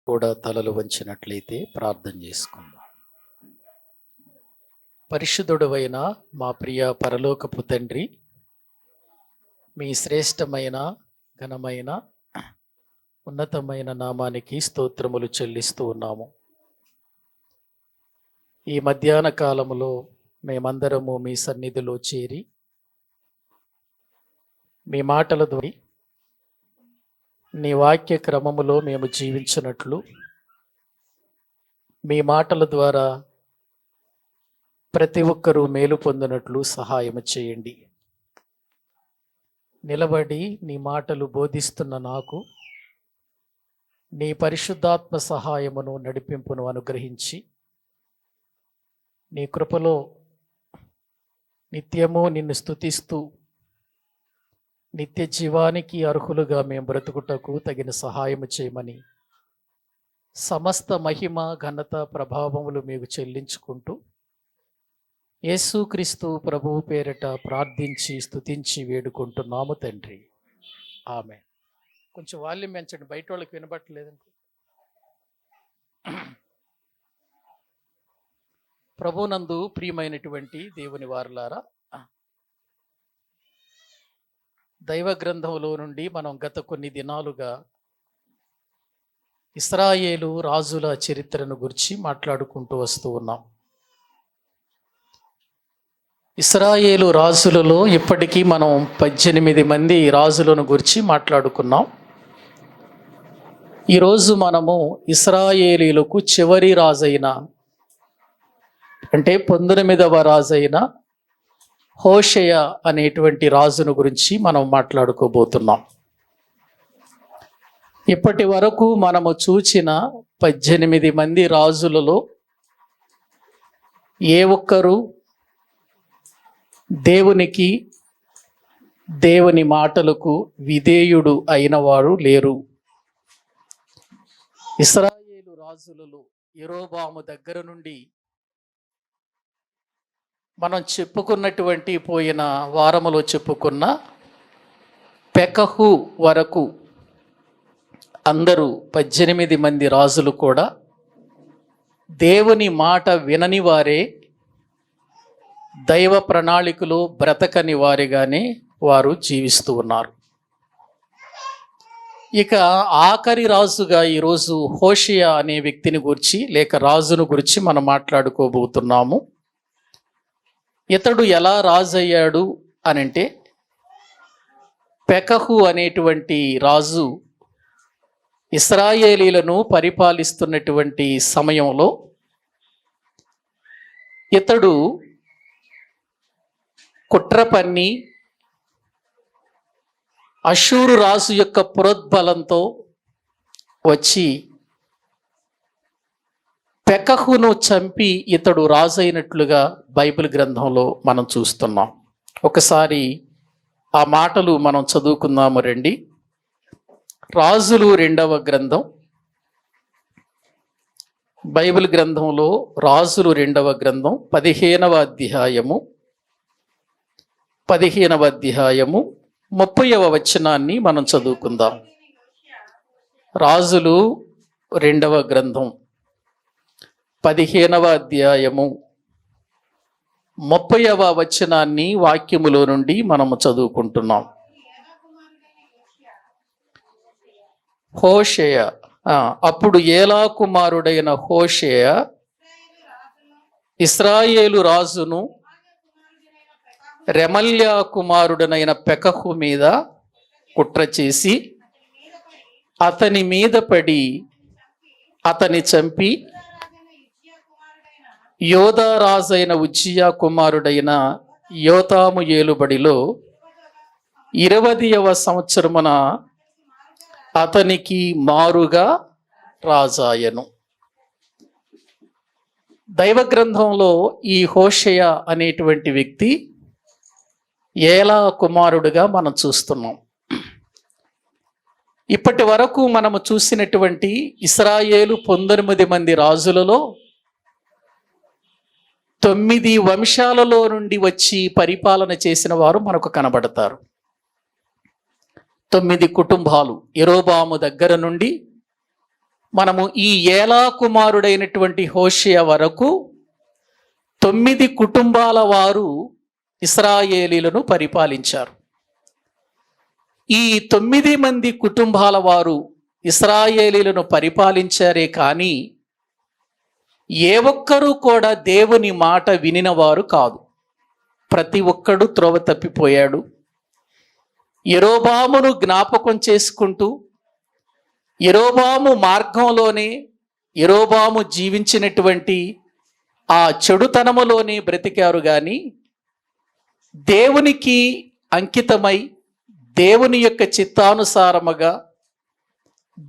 కూడా తలలు వంచినట్లయితే ప్రార్థన చేసుకుందాం. పరిశుద్ధుడవైన మా ప్రియ పరలోకపు తండ్రి, మీ శ్రేష్టమైన ఘనమైన ఉన్నతమైన నామానికి స్తోత్రములు చెల్లిస్తూ ఉన్నాము. ఈ మధ్యాహ్న కాలములో మేమందరము మీ సన్నిధిలో చేరి మీ మాటల ద్వారా నీ వాక్య క్రమములో మేము జీవించినట్లు, మీ మాటల ద్వారా ప్రతి ఒక్కరూ మేలు పొందినట్లు సహాయం చేయండి. నిలబడి నీ మాటలు బోధిస్తున్న నాకు నీ పరిశుద్ధాత్మ సహాయమును నడిపింపును అనుగ్రహించి, నీ కృపలో నిత్యము నిన్ను స్తుతిస్తూ నిత్య జీవానికి అర్హులుగా మేము బ్రతుకుటకు తగిన సహాయము చేయమని సమస్త మహిమ ఘనత ప్రభావములు మీకు చెల్లించుకుంటూ యేసుక్రీస్తు ప్రభువు పేరిట ప్రార్థించి స్తుతించి వేడుకుంటున్నాము తండ్రి, ఆమె. కొంచెం వాల్యూమ్ పెంచండి, బయట వాళ్ళకి వినబట్టలేదండి. ప్రభునందు ప్రియమైనటువంటి దేవుని వారులారా, దైవ గ్రంథంలో నుండి మనం గత కొన్ని దినాలుగా ఇశ్రాయేలు రాజుల చరిత్రను గురించి మాట్లాడుకుంటూ వస్తూ ఉన్నాం. ఇశ్రాయేలు రాజులలో ఇప్పటికీ మనం 18 మంది రాజులను గురించి మాట్లాడుకున్నాం. ఈరోజు మనము ఇశ్రాయేలీలకు చివరి రాజైన, అంటే 19వ రాజైన హోషేయ అనేటువంటి రాజును గురించి మనం మాట్లాడుకోబోతున్నాం. ఇప్పటి వరకు మనము చూచిన 18 మంది రాజులలో ఏ ఒక్కరు దేవునికి, దేవుని మాటలకు విధేయుడు అయిన వారు లేరు. ఇశ్రాయేలు రాజులలో యెరోబాము దగ్గర నుండి మనం చెప్పుకున్నటువంటి పోయిన వారములో చెప్పుకున్న పెకహు వరకు అందరూ 18 మంది రాజులు కూడా దేవుని మాట వినని వారే, దైవ ప్రణాళికలో బ్రతకని వారిగానే వారు జీవిస్తూ ఉన్నారు. ఇక ఆఖరి రాజుగా ఈరోజు హోషేయ అనే వ్యక్తిని గురించి లేక రాజును గురించి మనం మాట్లాడుకోబోతున్నాము. ఇతడు ఎలా రాజు అయ్యాడు అనంటే, పెకహు అనేటువంటి రాజు ఇశ్రాయేలీలను పరిపాలిస్తున్నటువంటి సమయంలో ఇతడు కుట్ర పన్ని అష్షూరు రాజు యొక్క ప్రోద్బలంతో వచ్చి పెకహును చంపి ఇతడు రాజు అయినట్లుగా బైబిల్ గ్రంథంలో మనం చూస్తున్నాం. ఒకసారి ఆ మాటలు మనం చదువుకుందాము రండి. రాజులు 2వ గ్రంథం, బైబిల్ గ్రంథంలో రాజులు 2వ గ్రంథం 15వ అధ్యాయము 30వ వచనాన్ని మనం చదువుకుందాం. రాజులు 2వ గ్రంథం 15వ అధ్యాయము 30వ వచనాన్ని వాక్యములో నుండి మనము చదువుకుంటున్నాం. హోషేయ, అప్పుడు ఏలా కుమారుడైన హోషేయ ఇశ్రాయేలు రాజును రెమల్యా కుమారుడనైన పెకహు మీద కుట్ర చేసి అతని మీద పడి అతని చంపి యోధా రాజైన ఉజ్జియా కుమారుడైన యోతాము ఏలుబడిలో 20వ సంవత్సరమున అతనికి మారుగా రాజాయను. దైవ గ్రంథంలో ఈ హోషేయ అనేటువంటి వ్యక్తి ఏలా కుమారుడుగా మనం చూస్తున్నాం. ఇప్పటి వరకు మనము చూసినటువంటి ఇశ్రాయేలు 19 మంది రాజులలో 9 వంశాలలో నుండి వచ్చి పరిపాలన చేసిన వారు మనకు కనబడతారు. 9 కుటుంబాలు యెరోబాము దగ్గర నుండి మనము ఈ ఏలా కుమారుడైనటువంటి హోషేయ వరకు 9 కుటుంబాల వారు ఇశ్రాయేలీలను పరిపాలించారు. ఈ 9 మంది కుటుంబాల వారు ఇశ్రాయేలీలను పరిపాలించారే కానీ ఏ ఒక్కరూ కూడా దేవుని మాట వినినవారు కాదు. ప్రతి ఒక్కడు త్రోవ తప్పిపోయాడు. యెరోబామును జ్ఞాపకం చేసుకుంటూ యెరోబాము మార్గంలోనే, యెరోబాము జీవించినటువంటి ఆ చెడుతనములోనే బ్రతికారు కానీ దేవునికి అంకితమై దేవుని యొక్క చిత్తానుసారముగా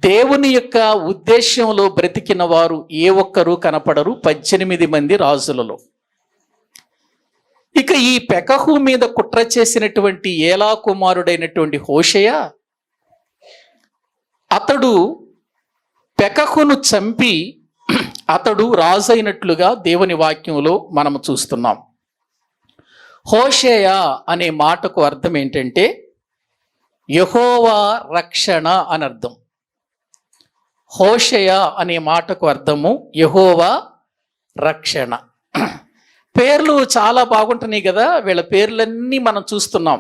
దేవుని యొక్క ఉద్దేశంలో బ్రతికిన వారు ఏ ఒక్కరూ కనపడరు 18 మంది రాజులలో. ఇక ఈ పెకహు మీద కుట్ర చేసినటువంటి ఏలా కుమారుడైనటువంటి హోషేయ, అతడు పెకహును చంపి అతడు రాజైనట్లుగా దేవుని వాక్యంలో మనము చూస్తున్నాం. హోషేయ అనే మాటకు అర్థం ఏంటంటే యెహోవా రక్షణ అని అర్థం. హోషేయ అనే మాటకు అర్థము యెహోవా రక్షణ. పేర్లు చాలా బాగుంటున్నాయి కదా, వీళ్ళ పేర్లన్నీ మనం చూస్తున్నాం.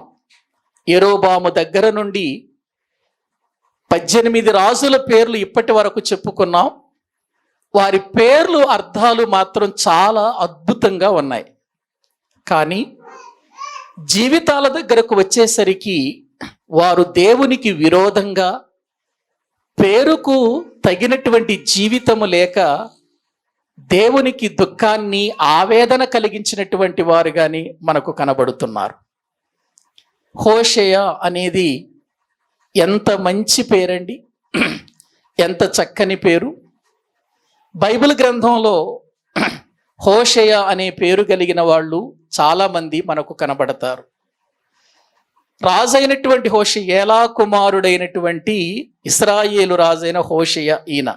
యెరోబాము దగ్గర నుండి 18 రాజుల పేర్లు ఇప్పటి వరకు చెప్పుకున్నాం. వారి పేర్లు అర్థాలు మాత్రం చాలా అద్భుతంగా ఉన్నాయి. కానీ జీవితాల దగ్గరకు వచ్చేసరికి వారు దేవునికి విరోధంగా, పేరుకు తగినటువంటి జీవితము లేక దేవునికి దుఃఖాన్ని ఆవేదన కలిగించినటువంటి వారుగాని మనకు కనబడుతున్నారు. హోషేయ అనేది ఎంత మంచి పేరండి, ఎంత చక్కని పేరు. బైబిల్ గ్రంథంలో హోషేయ అనే పేరు కలిగిన వాళ్ళు చాలామంది మనకు కనబడతారు. రాజైనటువంటి హోషేయ, ఏలా కుమారుడైనటువంటి ఇశ్రాయేలు రాజైన హోషేయ ఈయన.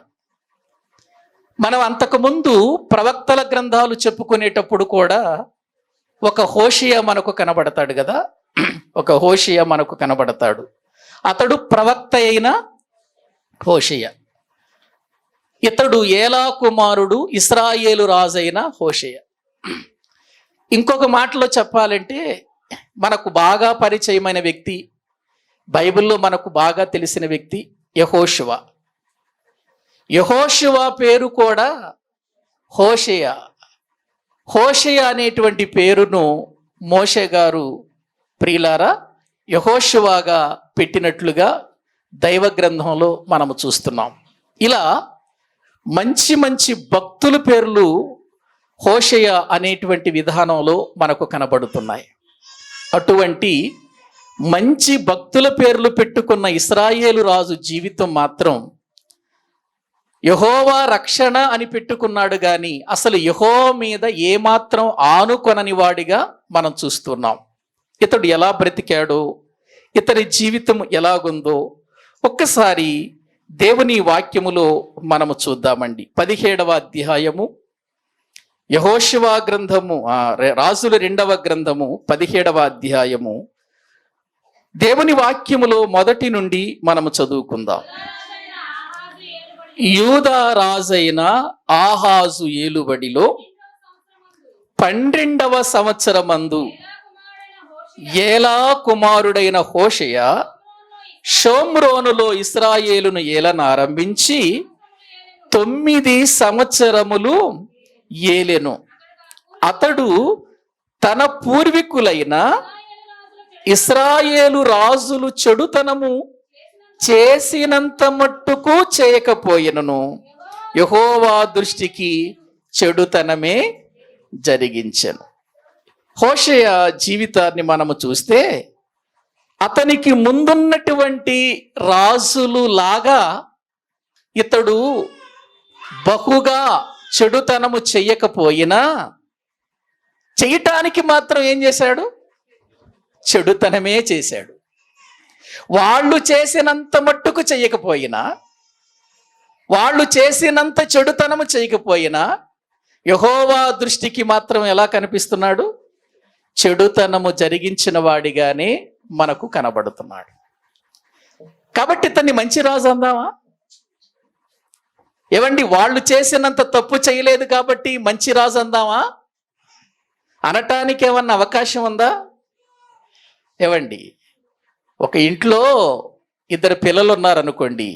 మనం అంతకుముందు ప్రవక్తల గ్రంథాలు చెప్పుకునేటప్పుడు కూడా ఒక హోషేయ మనకు కనబడతాడు కదా, ఒక హోషేయ మనకు కనబడతాడు. అతడు ప్రవక్త అయిన హోషేయ. ఇతడు ఏలా కుమారుడు, ఇశ్రాయేలు రాజైన హోషేయ. ఇంకొక మాటలో చెప్పాలంటే మనకు బాగా పరిచయమైన వ్యక్తి, బైబిల్లో మనకు బాగా తెలిసిన వ్యక్తి యెహోషువ. యెహోషువ పేరు కూడా హోషేయ. హోషేయ అనేటువంటి పేరును మోషే గారు ప్రియులారా యెహోషువగా పెట్టినట్లుగా దైవ గ్రంథంలో మనము చూస్తున్నాం. ఇలా మంచి మంచి భక్తుల పేర్లు హోషేయ అనేటువంటి విధానంలో మనకు కనబడుతున్నాయి. అటువంటి మంచి భక్తుల పేర్లు పెట్టుకున్న ఇశ్రాయేలు రాజు జీవితం మాత్రం యెహోవా రక్షణ అని పెట్టుకున్నాడు కానీ అసలు యెహోవా మీద ఏమాత్రం ఆనుకొనని వాడిగా మనం చూస్తున్నాం. ఇతడు ఎలా బ్రతికాడో, ఇతని జీవితం ఎలాగుందో ఒక్కసారి దేవుని వాక్యములో మనము చూద్దామండి. 17వ అధ్యాయము యెహోషువ గ్రంథము, రాజుల 2వ గ్రంథము 17వ అధ్యాయము దేవుని వాక్యములో మొదటి నుండి మనము చదువుకుందాం. యూదా రాజైన ఆహాజు ఏలుబడిలో 12వ సంవత్సరమందు ఏలా కుమారుడైన హోషేయ షోమ్రోనులో ఇశ్రాయేలును ఏలనారంభించి 9 సంవత్సరములు ఏలెను. అతడు తన పూర్వీకులైన ఇశ్రాయేలు రాజులు చెడుతనము చేసినంత మట్టుకు చేయకపోయినను యెహోవా దృష్టికి చెడుతనమే జరిగించెను. హోషేయ జీవితాన్ని మనము చూస్తే అతనికి ముందున్నటువంటి రాజులు లాగా ఇతడు బహుగా చెడుతనము చెయ్యకపోయినా చేయటానికి మాత్రం ఏం చేశాడు? చెడుతనమే చేశాడు. వాళ్ళు చేసినంత మట్టుకు చెయ్యకపోయినా, వాళ్ళు చేసినంత చెడుతనము చేయకపోయినా యెహోవా దృష్టికి మాత్రం ఎలా కనిపిస్తున్నాడు? చెడుతనము జరిగించిన వాడిగానే మనకు కనబడుతున్నాడు. కాబట్టి ఇతన్ని మంచి రాజు అందామా? ఏవండి, వాళ్ళు చేసినంత తప్పు చేయలేదు కాబట్టి మంచి రాజు అందామా? అనటానికి ఏమన్నా అవకాశం ఉందా? ఏవండి, ఒక ఇంట్లో ఇద్దరు పిల్లలు ఉన్నారనుకోండి,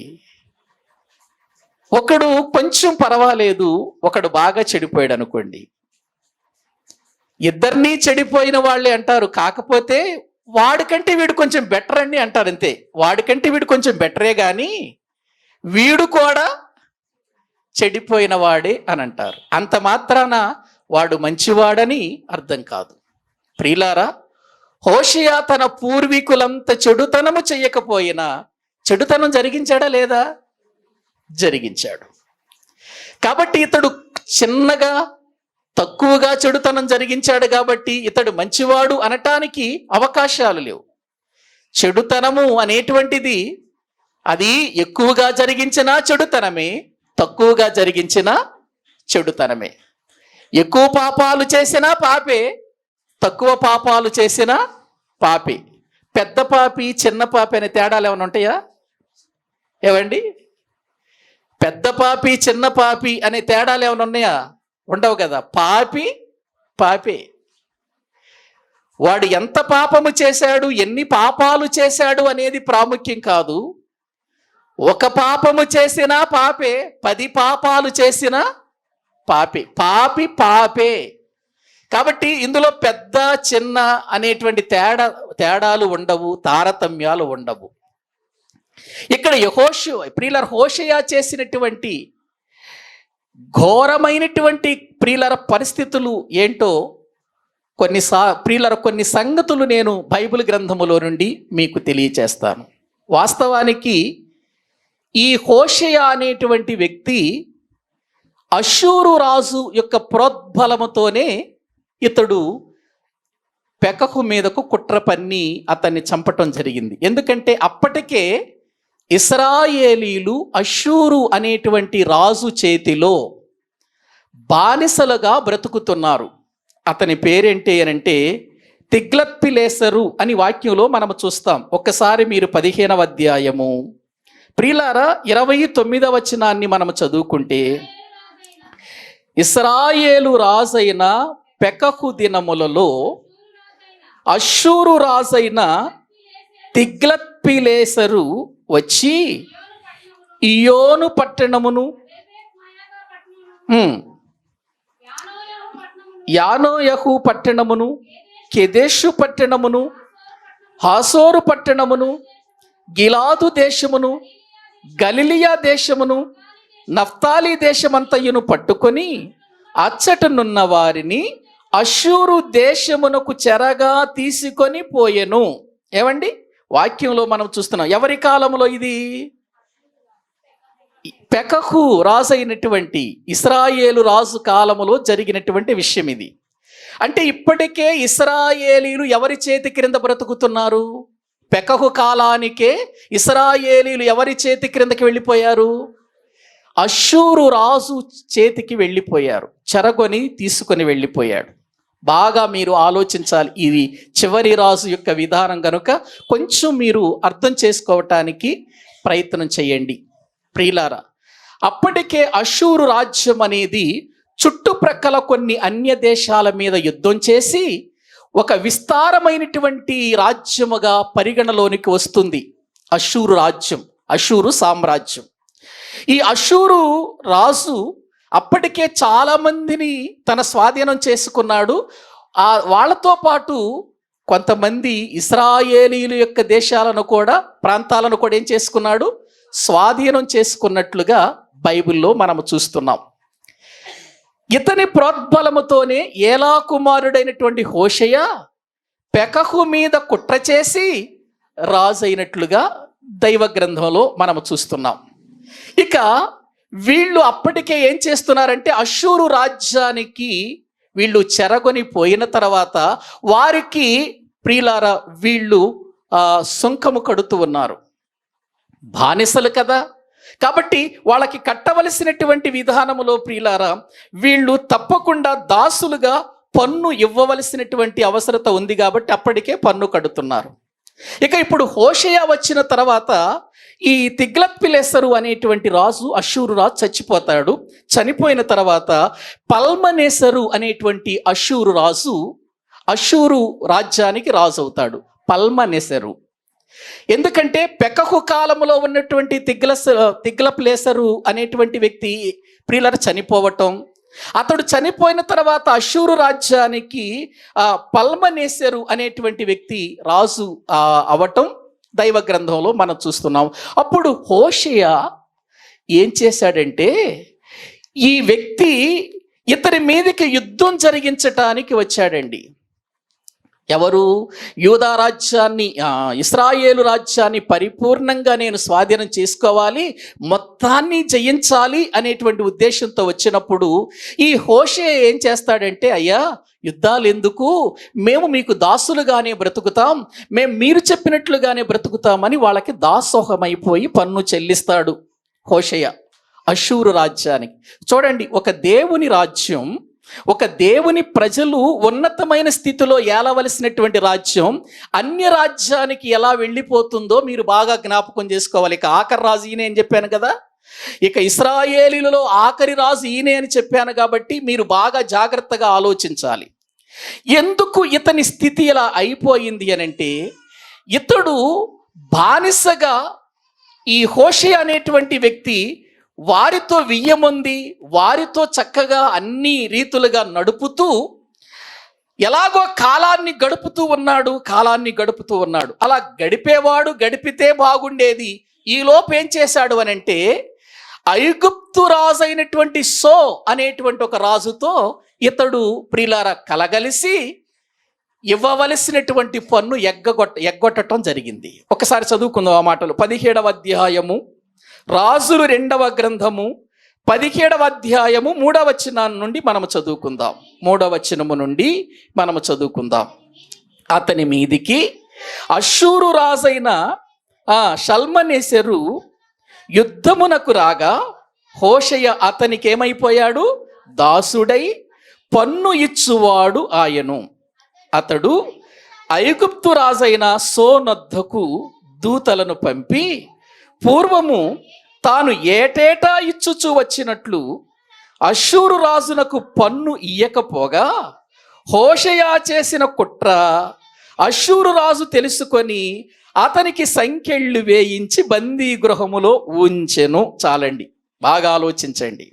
ఒకడు కొంచెం పర్వాలేదు, ఒకడు బాగా చెడిపోయాడు అనుకోండి. ఇద్దరినీ చెడిపోయిన వాళ్ళే అంటారు, కాకపోతే వాడికంటే వీడు కొంచెం బెటర్ అండి అంటారు, అంతే. వాడికంటే వీడు కొంచెం బెటరే కానీ వీడు కూడా చెడిపోయిన వాడే అని అంటారు. అంత మాత్రాన వాడు మంచివాడని అర్థం కాదు. ప్రియులారా, హోషేయ తన పూర్వీకులంత చెడుతనము చెయ్యకపోయినా చెడుతనం జరిగించాడా లేదా? జరిగించాడు. కాబట్టి ఇతడు చిన్నగా తక్కువగా చెడుతనం జరిగించాడు కాబట్టి ఇతడు మంచివాడు అనటానికి అవకాశాలు లేవు. చెడుతనము అనేటువంటిది అది ఎక్కువగా జరిగించిన చెడుతనమే, తక్కువగా జరిగించిన చెడుతనమే. ఎక్కువ పాపాలు చేసినా పాపే, తక్కువ పాపాలు చేసినా పాపే. పెద్ద పాపి చిన్న పాపి అనే తేడాలు ఏమైనా ఉంటాయా? ఏవండి, పెద్ద పాపి చిన్న పాపి అనే తేడాలు ఏమైనా ఉన్నాయా? ఉండవు కదా. పాపి పాపే. వాడు ఎంత పాపము చేశాడు, ఎన్ని పాపాలు చేశాడు అనేది ప్రాముఖ్యం కాదు. ఒక పాపము చేసినా పాపే, 10 పాపాలు చేసినా పాపే. పాపి పాపే. కాబట్టి ఇందులో పెద్ద చిన్న అనేటువంటి తేడాలు ఉండవు, తారతమ్యాలు ఉండవు. ఇక్కడ ప్రియులర హోషేయ చేసినటువంటి ఘోరమైనటువంటి ప్రియులర పరిస్థితులు ఏంటో కొన్ని సంగతులు నేను బైబిల్ గ్రంథములో నుండి మీకు తెలియచేస్తాను. వాస్తవానికి ఈ హోషేయ అనేటువంటి వ్యక్తి అష్షూరు రాజు యొక్క ప్రోద్బలముతోనే ఇతడు పెకహు మీదకు కుట్ర పన్ని అతన్ని చంపటం జరిగింది. ఎందుకంటే అప్పటికే ఇశ్రాయేలీలు అష్షూరు అనేటువంటి రాజు చేతిలో బానిసలుగా బ్రతుకుతున్నారు. అతని పేరేంటి అనంటే తిగ్లత్పిలేసరు అని వాక్యంలో మనం చూస్తాం. ఒక్కసారి మీరు 15వ అధ్యాయము ప్రియులారా 29వ వచనాన్ని మనం చదువుకుంటే, ఇశ్రాయేలు రాజైన పెకహు దినములలో అష్షూరు రాజైన తిగ్లత్పిలేసరు వచ్చి ఇయోను పట్టణమును, యానోయహు పట్టణమును, కెదెషు పట్టణమును, హాసోరు పట్టణమును, గిలాదు దేశమును, గలిలియా దేశమును, నఫ్తాలి దేశమంతయును పట్టుకొని అచ్చటనున్న వారిని అష్షూరు దేశమునకు చెరగా తీసుకొని పోయెను. ఏమండి, వాక్యంలో మనం చూస్తున్నాం. ఎవరి కాలంలో ఇది? పెకహు రాజు అయినటువంటి ఇశ్రాయేలు రాజు కాలములో జరిగినటువంటి విషయం ఇది. అంటే ఇప్పటికే ఇశ్రాయేలీలు ఎవరి చేతి క్రింద బ్రతుకుతున్నారు? పెకహు కాలానికే ఇశ్రాయేలీలు ఎవరి చేతి క్రిందకి వెళ్ళిపోయారు? అష్షూరు రాజు చేతికి వెళ్ళిపోయారు. చెరగొని తీసుకొని వెళ్ళిపోయాడు. బాగా మీరు ఆలోచించాలి. ఇది చివరి రాజు యొక్క విధానం కనుక కొంచెం మీరు అర్థం చేసుకోవటానికి ప్రయత్నం చేయండి. ప్రియులారా, అప్పటికే అష్షూరు రాజ్యం అనేది చుట్టుప్రక్కల కొన్ని అన్య దేశాల మీద యుద్ధం చేసి ఒక విస్తారమైనటువంటి రాజ్యముగా పరిగణలోనికి వస్తుంది అష్షూరు రాజ్యం, అష్షూరు సామ్రాజ్యం. ఈ అష్షూరు రాజు అప్పటికే చాలా మందిని తన స్వాధీనం చేసుకున్నాడు. వాళ్ళతో పాటు కొంతమంది ఇశ్రాయేలీల యొక్క దేశాలను కూడా, ప్రాంతాలను కూడా ఏం చేసుకున్నాడు? స్వాధీనం చేసుకున్నట్లుగా బైబిల్లో మనం చూస్తున్నాం. ఇతని ప్రోద్బలముతోనే ఏలా కుమారుడైనటువంటి హోషేయ పెకహు మీద కుట్ర చేసి రాజు అయినట్లుగా దైవ గ్రంథంలో మనం చూస్తున్నాం. ఇక వీళ్ళు అప్పటికే ఏం చేస్తున్నారంటే అష్షూరు రాజ్యానికి వీళ్ళు చెరగొని పోయిన తర్వాత వారికి ప్రియులారా వీళ్ళు సుంకము కడుతూ ఉన్నారు. బానిసలు కదా, కాబట్టి వాళ్ళకి కట్టవలసినటువంటి విధానములో ప్రియులారా వీళ్ళు తప్పకుండా దాసులుగా పన్ను ఇవ్వవలసినటువంటి అవసరత ఉంది కాబట్టి అప్పటికే పన్ను కడుతున్నారు. ఇక ఇప్పుడు హోషేయ వచ్చిన తర్వాత ఈ తిగ్లత్-పిలేసరు అనేటువంటి రాజు, అష్షూరు రాజు చచ్చిపోతాడు. చనిపోయిన తర్వాత పల్మనేసరు అనేటువంటి అష్షూరు రాజు అష్షూరు రాజ్యానికి రాజు అవుతాడు. పల్మనేసరు. ఎందుకంటే పెకహు కాలంలో ఉన్నటువంటి తిగ్లత్-పిలేసరు అనేటువంటి వ్యక్తి ప్రియులారా చనిపోవటం, అతడు చనిపోయిన తర్వాత అష్షూరు రాజ్యానికి పల్మనేసరు అనేటువంటి వ్యక్తి రాజు అవటం దైవ గ్రంథంలో మనం చూస్తున్నాం. అప్పుడు హోషేయ ఏం చేశాడంటే, ఈ వ్యక్తి ఇతని మీదకి యుద్ధం జరిగించటానికి వచ్చాడండి. ఎవరు? యూదా రాజ్యాన్ని, ఇశ్రాయేలు రాజ్యాన్ని పరిపూర్ణంగా నేను స్వాధీనం చేసుకోవాలి, మొత్తాన్ని జయించాలి అనేటువంటి ఉద్దేశంతో వచ్చినప్పుడు ఈ హోషేయ ఏం చేస్తాడంటే, అయ్యా యుద్ధాలు ఎందుకు, మేము మీకు దాసులుగానే బ్రతుకుతాం, మేము మీరు చెప్పినట్లుగానే బ్రతుకుతామని వాళ్ళకి దాసోహమైపోయి పన్ను చెల్లిస్తాడు హోషేయ అష్షూరు రాజ్యానికి. చూడండి, ఒక దేవుని రాజ్యం, ఒక దేవుని ప్రజలు ఉన్నతమైన స్థితిలో ఏలవలసినటువంటి రాజ్యం అన్య రాజ్యానికి ఎలా వెళ్ళిపోతుందో మీరు బాగా జ్ఞాపకం చేసుకోవాలి. ఇక ఆఖరి రాజు ఈయనే అని చెప్పాను కదా, ఇక ఇశ్రాయేలీలలో ఆఖరి రాజు ఈయనే అని చెప్పాను కాబట్టి మీరు బాగా జాగ్రత్తగా ఆలోచించాలి. ఎందుకు ఇతని స్థితి ఇలా అయిపోయింది అనంటే, ఇతడు బానిసగా ఈ హోషేయ అనేటువంటి వ్యక్తి వారితో వియ్యముంది, వారితో చక్కగా అన్ని రీతులుగా నడుపుతూ ఎలాగో కాలాన్ని గడుపుతూ ఉన్నాడు. అలా గడిపేవాడు, గడిపితే బాగుండేది. ఈలోపు ఏం చేశాడు అనంటే, ఐగుప్తు రాజు అయినటువంటి సో అనేటువంటి ఒక రాజుతో ఇతడు ప్రియులారా కలగలిసి ఇవ్వవలసినటువంటి పన్ను ఎగ్గొట్టడం జరిగింది. ఒకసారి చదువుకుందాం ఆ మాటలు. 17వ అధ్యాయము రాజులు 2వ గ్రంథము 17వ అధ్యాయము 3వ వచనం నుండి మనము చదువుకుందాం. 3వ వచనము నుండి మనము చదువుకుందాం. అతని మీదికి అష్షూరు రాజైన షల్మనేసెరు యుద్ధమునకు రాగా హోషేయ అతనికి ఏమైపోయాడు? దాసుడై పన్ను ఇచ్చువాడు ఆయను. అతడు ఐగుప్తు రాజైన సో నొద్దకు దూతలను పంపి పూర్వము తాను ఏటేటా ఇచ్చుచూ వచ్చినట్లు అష్షూరు రాజునకు పన్ను ఇయ్యకపోగా హోషేయ చేసిన కుట్ర అష్షూరు రాజు తెలుసుకొని అతనికి సంకెళ్ళు వేయించి బందీ గృహములో ఉంచెను. చాలండి, బాగా ఆలోచించండి.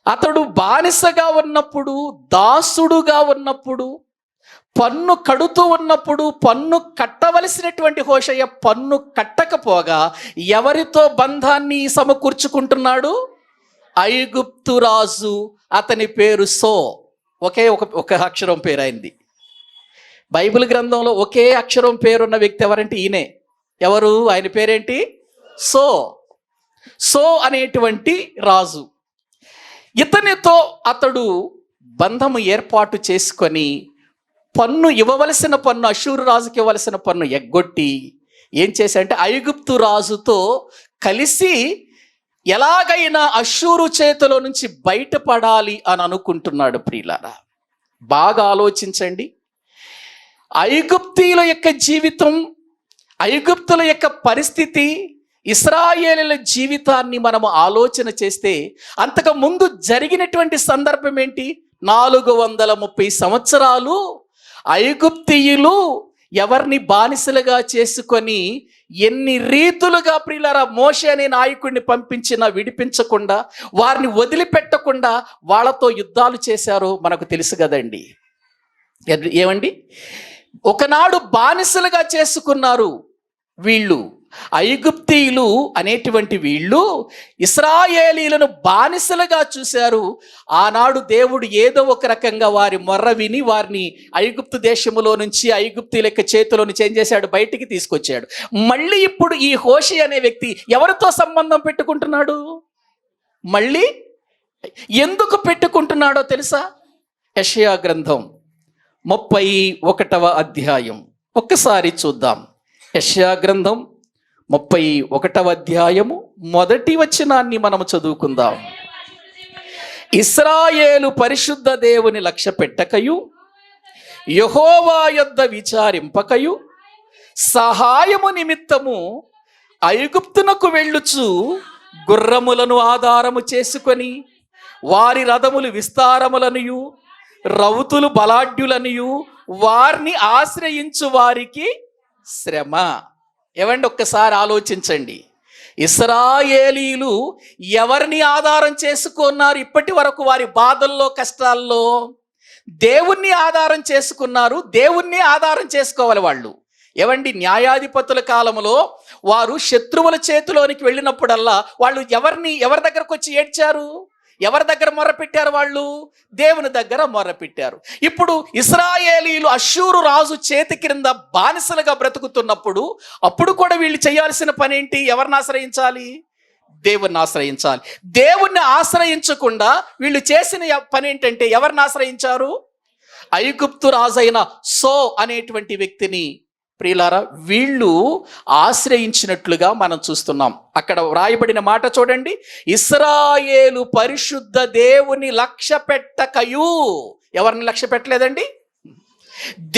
అతడు బానిసగా ఉన్నప్పుడు, దాసుడుగా ఉన్నప్పుడు, పన్ను కడుతూ ఉన్నప్పుడు, పన్ను కట్టవలసినటువంటి హోషేయ పన్ను కట్టకపోగా ఎవరితో బంధాన్ని సమకూర్చుకుంటున్నాడు? ఐగుప్తు రాజు, అతని పేరు సో. ఒక అక్షరం పేరు అయింది. బైబిల్ గ్రంథంలో ఒకే అక్షరం పేరున్న వ్యక్తి ఎవరంటే ఈయనే. ఎవరు? ఆయన పేరేంటి? సో అనేటువంటి రాజు. ఇతనితో అతడు బంధము ఏర్పాటు చేసుకొని పన్ను ఇవ్వవలసిన పన్ను, అష్షూరు రాజుకి ఇవ్వవలసిన పన్ను ఎగ్గొట్టి ఏం చేశాడంటే ఐగుప్తు రాజుతో కలిసి ఎలాగైనా అష్షూరు చేతిలో నుంచి బయటపడాలి అని అనుకుంటున్నాడు. ప్రియులారా, బాగా ఆలోచించండి. ఐగుప్తీయుల యొక్క జీవితం, ఐగుప్తుల యొక్క పరిస్థితి, ఇశ్రాయేలీయుల జీవితాన్ని మనము ఆలోచన చేస్తే అంతకు ముందు జరిగినటువంటి సందర్భం ఏంటి? 430 సంవత్సరాలు ఐగుప్తీయులు ఎవరిని బానిసలుగా చేసుకొని ఎన్ని రీతులుగా ప్రియులారా మోషే అనే నాయకుడిని పంపించినా విడిపించకుండా, వారిని వదిలిపెట్టకుండా వాళ్ళతో యుద్ధాలు చేశారో మనకు తెలుసు కదండి. ఏమండి, ఒకనాడు బానిసలుగా చేసుకున్నారు వీళ్ళు. ఐగుప్తీయులు అనేటువంటి వీళ్ళు ఇశ్రాయేలీలను బానిసలుగా చూశారు. ఆనాడు దేవుడు ఏదో ఒక రకంగా వారి మొర్ర విని వారిని ఐగుప్తు దేశములో నుంచి, ఐగుప్తీయుల యొక్క చేతిలో నుంచి ఏం చేశాడు? బయటికి తీసుకొచ్చాడు. మళ్ళీ ఇప్పుడు ఈ హోషేయ అనే వ్యక్తి ఎవరితో సంబంధం పెట్టుకుంటున్నాడు? మళ్ళీ ఎందుకు పెట్టుకుంటున్నాడో తెలుసా? యెషయా గ్రంథం 31వ అధ్యాయం ఒక్కసారి చూద్దాం. యెషయా గ్రంథం 31వ అధ్యాయము 1వ వచనాన్ని మనము చదువుకుందాం. ఇశ్రాయేలు పరిశుద్ధ దేవుని లక్ష్య పెట్టకయు, యెహోవా యొద్ద విచారింపకయు, సహాయము నిమిత్తము ఐగుప్తునకు వెళ్ళుచు గుర్రములను ఆధారము చేసుకొని వారి రథములు విస్తారములనియు రౌతులు బలాఢ్యులనియు వారిని ఆశ్రయించు వారికి శ్రమ. ఏవండి, ఒక్కసారి ఆలోచించండి. ఇశ్రాయేలీలు ఎవరిని ఆధారం చేసుకున్నారు? ఇప్పటి వరకు వారి బాధల్లో కష్టాల్లో దేవుణ్ణి ఆధారం చేసుకున్నారు. దేవుణ్ణి ఆధారం చేసుకోవాలి వాళ్ళు. ఏవండి, న్యాయాధిపతుల కాలంలో వారు శత్రువుల చేతిలోనికి వెళ్ళినప్పుడల్లా వాళ్ళు ఎవరి దగ్గరకు వచ్చి ఏడ్చారు? ఎవరి దగ్గర మొర్రపెట్టారు? వాళ్ళు దేవుని దగ్గర మొర్రపెట్టారు. ఇప్పుడు ఇశ్రాయేలీలు అష్షూరు రాజు చేతి క్రింద బానిసలుగా బ్రతుకుతున్నప్పుడు అప్పుడు కూడా వీళ్ళు చేయాల్సిన పని ఏంటి? ఎవరిని ఆశ్రయించాలి? దేవుణ్ణి ఆశ్రయించాలి. దేవుణ్ణి ఆశ్రయించకుండా వీళ్ళు చేసిన పని ఏంటంటే ఎవరిని ఆశ్రయించారు? ఐగుప్తు రాజైన సో అనేటువంటి వ్యక్తిని ప్రియులారా వీళ్ళు ఆశ్రయించినట్లుగా మనం చూస్తున్నాం. అక్కడ వ్రాయబడిన మాట చూడండి. ఇశ్రాయేలు పరిశుద్ధ దేవుని లక్ష్య పెట్టకయు. ఎవరిని లక్ష్య పెట్టలేదండి?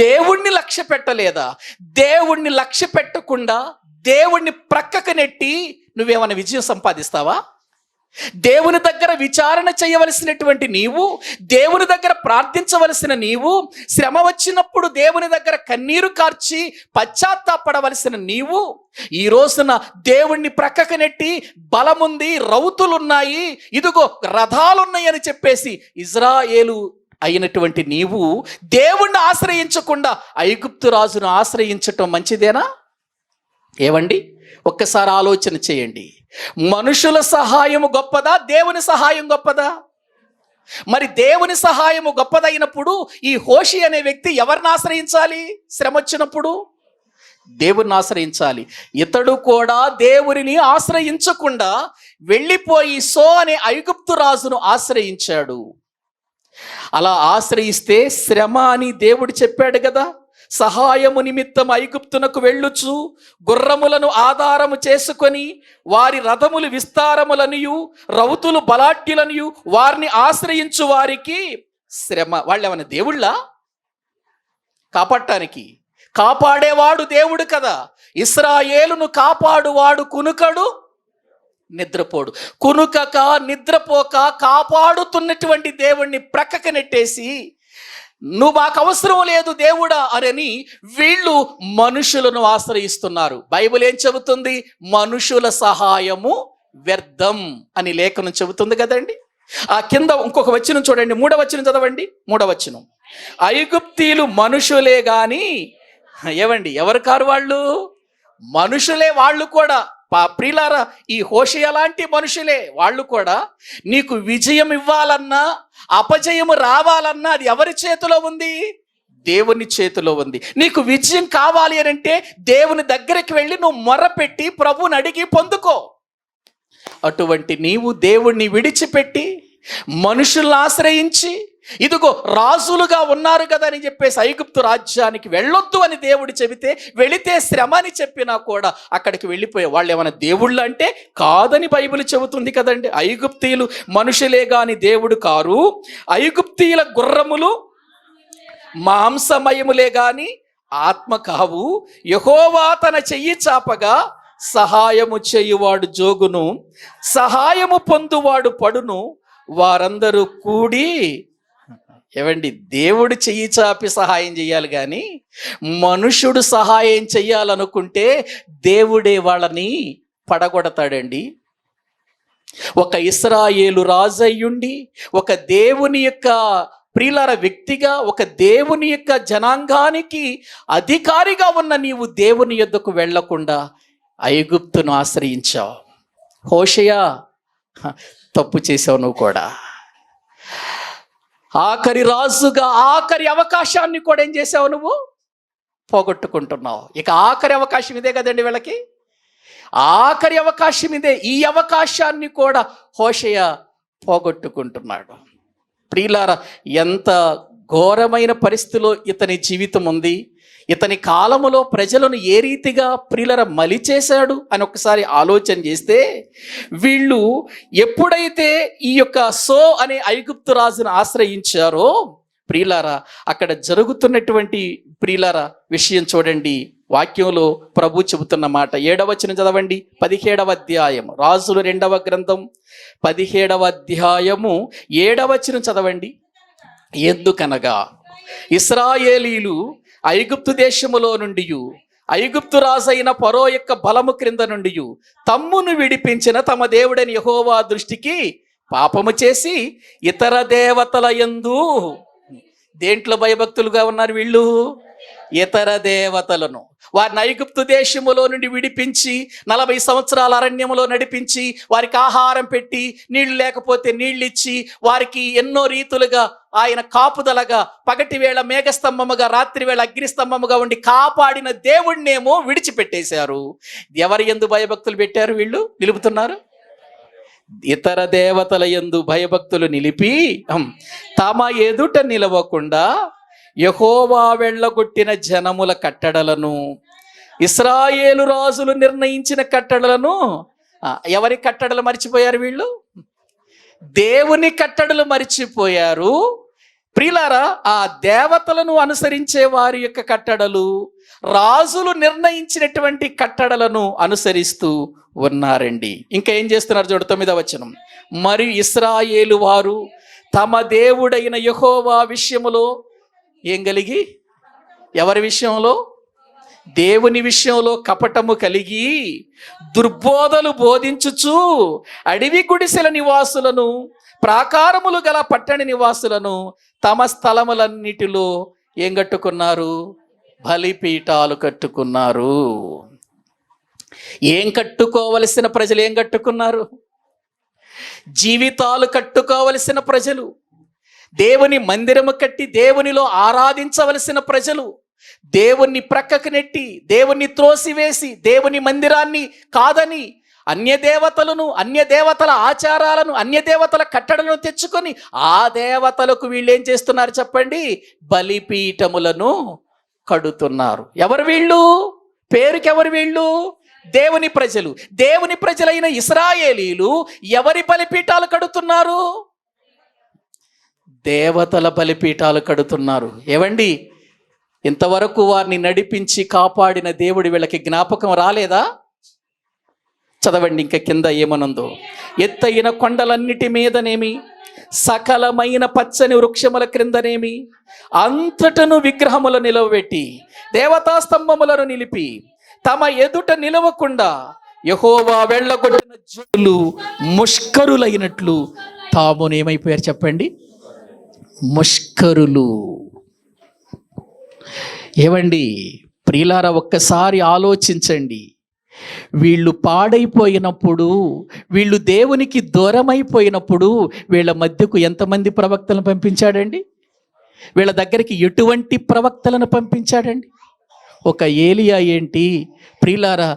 దేవుణ్ణి లక్ష్య పెట్టలేదా? దేవుణ్ణి లక్ష్య పెట్టకుండా దేవుణ్ణి ప్రక్కకు నెట్టి నువ్వేమైనా విజయం సంపాదిస్తావా? దేవుని దగ్గర విచారణ చేయవలసినటువంటి నీవు, దేవుని దగ్గర ప్రార్థించవలసిన నీవు, శ్రమ వచ్చినప్పుడు దేవుని దగ్గర కన్నీరు కార్చి పశ్చాత్తాపడవలసిన నీవు ఈ రోజున దేవుణ్ణి ప్రక్కకు నెట్టి బలముంది, రౌతులున్నాయి, ఇదిగో రథాలున్నాయి అని చెప్పేసి ఇజ్రాయేలు అయినటువంటి నీవు దేవుణ్ణి ఆశ్రయించకుండా ఐగుప్తు రాజును ఆశ్రయించటం మంచిదేనా? ఏవండి, ఒక్కసారి ఆలోచన చేయండి. మనుషుల సహాయము గొప్పదా? దేవుని సహాయం గొప్పదా? మరి దేవుని సహాయము గొప్పదైనప్పుడు ఈ హోషి అనే వ్యక్తి ఎవరిని ఆశ్రయించాలి? శ్రమ వచ్చినప్పుడు దేవుణ్ణి ఆశ్రయించాలి. ఇతడు కూడా దేవుని ఆశ్రయించకుండా వెళ్ళిపోయి సో అనే ఐగుప్తు రాజును ఆశ్రయించాడు. అలా ఆశ్రయిస్తే శ్రమ అని దేవుడు చెప్పాడు కదా. సహాయము నిమిత్తం ఐగుప్తునకు వెళ్ళుచు గుర్రములను ఆధారము చేసుకొని వారి రథములు విస్తారములనియు రౌతులు బలాఢ్యులనియు వారిని ఆశ్రయించు వారికి శ్రమ. వాళ్ళు ఏమైనా దేవుళ్ళ? కాపాడటానికి కాపాడేవాడు దేవుడు కదా. ఇశ్రాయేలును కాపాడువాడు కునుకడు నిద్రపోడు. కునుకక నిద్రపోక కాపాడుతున్నటువంటి దేవుణ్ణి ప్రక్కకు నెట్టేసి నువ్వు మాకు అవసరం లేదు దేవుడా అని వీళ్ళు మనుషులను ఆశ్రయిస్తున్నారు. బైబిల్ ఏం చెబుతుంది? మనుషుల సహాయము వ్యర్థం అని లేఖనం చెబుతుంది కదండి. ఆ కింద ఇంకొక వచనం చూడండి, 3వ వచనం చదవండి. 3వ వచనం, ఐగుప్తీయులు మనుషులే గాని ఏవండి ఎవరు కారు? వాళ్ళు మనుషులే. వాళ్ళు కూడా ప్రియులారా ఈ హోషేయ లాంటి మనుషులే. వాళ్ళు కూడా నీకు విజయం ఇవ్వాలన్నా అపజయము రావాలన్నా అది ఎవరి చేతిలో ఉంది? దేవుని చేతిలో ఉంది. నీకు విజయం కావాలి అని అంటే దేవుని దగ్గరికి వెళ్ళి నువ్వు మొర్రపెట్టి ప్రభువుని అడిగి పొందుకో. అటువంటి నీవు దేవుణ్ణి విడిచిపెట్టి మనుషుల్ని ఆశ్రయించి ఇదిగో రాజులుగా ఉన్నారు కదా అని చెప్పేసి ఐగుప్తు రాజ్యానికి వెళ్ళొద్దు అని దేవుడు చెబితే వెళితే శ్రమ అని చెప్పినా కూడా అక్కడికి వెళ్ళిపోయే వాళ్ళు ఏమైనా దేవుళ్ళు అంటే కాదని బైబిల్ చెబుతుంది కదండి. ఐగుప్తీయులు మనుషులే గాని దేవుడు కారు. ఐగుప్తీయుల గుర్రములు మాంసమయములే గాని ఆత్మ కావు. యెహోవా తన చెయ్యి చాపగా సహాయము చేయువాడు జోగును, సహాయము పొందువాడు పడును, వారందరూ కూడి. ఏవండి, దేవుడు చెయ్యి చాపి సహాయం చేయాలి కానీ మనుషుడు సహాయం చెయ్యాలనుకుంటే దేవుడే వాళ్ళని పడగొడతాడండి. ఒక ఇశ్రాయేలు రాజయ్యుండి ఒక దేవుని యొక్క ప్రియులార వ్యక్తిగా ఒక దేవుని యొక్క జనాంగానికి అధికారిగా ఉన్న నీవు దేవుని యొద్దకు వెళ్లకుండా ఐగుప్తును ఆశ్రయించావు. హోషేయ, తప్పు చేసావు నువ్వు కూడా. ఆఖరి రాజుగా ఆఖరి అవకాశాన్ని కూడా ఏం చేసావు? నువ్వు పోగొట్టుకుంటున్నావు. ఇక ఆఖరి అవకాశం ఇదే కదండి వీళ్ళకి. ఆఖరి అవకాశం ఇదే. ఈ అవకాశాన్ని కూడా హోషేయ పోగొట్టుకుంటున్నాడు. ప్రియులారా, ఎంత ఘోరమైన పరిస్థితిలో ఇతని జీవితం ఉంది. ఇతని కాలములో ప్రజలను ఏ రీతిగా ప్రియులర మలి చేశాడు అని ఒకసారి ఆలోచన చేస్తే వీళ్ళు ఎప్పుడైతే ఈ యొక్క సో అనే ఐగుప్తు రాజును ఆశ్రయించారో ప్రియులారా అక్కడ జరుగుతున్నటువంటి ప్రియులారా విషయం చూడండి. వాక్యంలో ప్రభు చెబుతున్న మాట 7వ వచనం చదవండి. 17వ అధ్యాయం, రాజులు 2వ గ్రంథం 17వ అధ్యాయము 7వ వచనం చదవండి. ఎందుకనగా ఇశ్రాయేలీలు ఐగుప్తు దేశములో నుండి, ఐగుప్తు రాజైన ఫరో యొక్క బలము క్రింద నుండి తమ్మును విడిపించిన తమ దేవుడైన యెహోవా దృష్టికి పాపము చేసి ఇతర దేవతల యందు, దేంట్లో భయభక్తులుగా ఉన్నారు వీళ్ళు? ఇతర దేవతలను. వారిని ఐగుప్తు దేశములో నుండి విడిపించి 40 సంవత్సరాల అరణ్యములో నడిపించి, వారికి ఆహారం పెట్టి, నీళ్లు లేకపోతే నీళ్ళు ఇచ్చి, వారికి ఎన్నో రీతులుగా ఆయన కాపుదలగా, పగటి వేళ మేఘస్తంభముగా, రాత్రి వేళ అగ్నిస్తంభముగా ఉండి కాపాడిన దేవుణ్ణేమో విడిచిపెట్టేశారు. ఎవరి యందు భయభక్తులు పెట్టారు వీళ్ళు? నిలుపుతున్నారు. ఇతర దేవతల యందు భయభక్తులు నిలిపి తమ ఎదుట నిలవకుండా యెహోవా వెళ్ళగొట్టిన జనముల కట్టడలను, ఇశ్రాయేలు రాజులు నిర్ణయించిన కట్టడలను, ఎవరి కట్టడలు మర్చిపోయారు వీళ్ళు? దేవుని కట్టడలు మర్చిపోయారు. ప్రియులారా, ఆ దేవతలను అనుసరించే వారి యొక్క కట్టడలు, రాజులు నిర్ణయించినటువంటి కట్టడలను అనుసరిస్తూ ఉన్నారండి. ఇంకా ఏం చేస్తున్నారు చూడ 9వ వచనం. మరియు ఇశ్రాయేలు వారు తమ దేవుడైన యెహోవా విషయములో ఏం కలిగి, ఎవరి విషయంలో? దేవుని విషయంలో కపటము కలిగి దుర్బోధలు బోధించుచు అడవి గుడిసెల నివాసులను, ప్రాకారములు గల పట్టణ నివాసులను తమ స్థలములన్నిటిలో ఏం కట్టుకున్నారు? బలిపీఠాలు కట్టుకున్నారు. ఏం కట్టుకోవలసిన ప్రజలు ఏం కట్టుకున్నారు? జీవితాలు కట్టుకోవలసిన ప్రజలు, దేవుని మందిరము కట్టి దేవునిలో ఆరాధించవలసిన ప్రజలు దేవుణ్ణి ప్రక్కకు నెట్టి, దేవుణ్ణి త్రోసివేసి, దేవుని మందిరాన్ని కాదని అన్య దేవతలను, అన్య దేవతల ఆచారాలను, అన్య దేవతల కట్టడలను తెచ్చుకొని ఆ దేవతలకు వీళ్ళు ఏం చేస్తున్నారు చెప్పండి? బలిపీఠములను కడుతున్నారు. ఎవరు వీళ్ళు? పేరుకి ఎవరు వీళ్ళు? దేవుని ప్రజలు. దేవుని ప్రజలైన ఇశ్రాయేలీలు ఎవరి బలిపీఠాలు కడుతున్నారు? దేవతల బలిపీఠాలు కడుతున్నారు. ఏవండి, ఇంతవరకు వారిని నడిపించి కాపాడిన దేవుడి వీళ్ళకి జ్ఞాపకం రాలేదా? చదవండి ఇంకా కింద ఏమనుందో. ఎత్తైన కొండలన్నిటి మీదనేమి, సకలమైన పచ్చని వృక్షముల క్రిందనేమి, అంతటను విగ్రహముల నిలవబెట్టి దేవతా స్తంభములను నిలిపి తమ ఎదుట నిలవకుండా యెహోవా వెళ్ళగొట్టిన జనులు ముష్కరులైనట్లు తామునేమైపోయారు చెప్పండి? ముష్కరులు. ఏవండి ప్రియులారా, ఒక్కసారి ఆలోచించండి. వీళ్ళు పాడైపోయినప్పుడు, వీళ్ళు దేవునికి దూరమైపోయినప్పుడు వీళ్ళ మధ్యకు ఎంతమంది ప్రవక్తలను పంపించాడండి? వీళ్ళ దగ్గరికి ఎటువంటి ప్రవక్తలను పంపించాడండి? ఒక ఏలియా ఏంటి ప్రియులారా,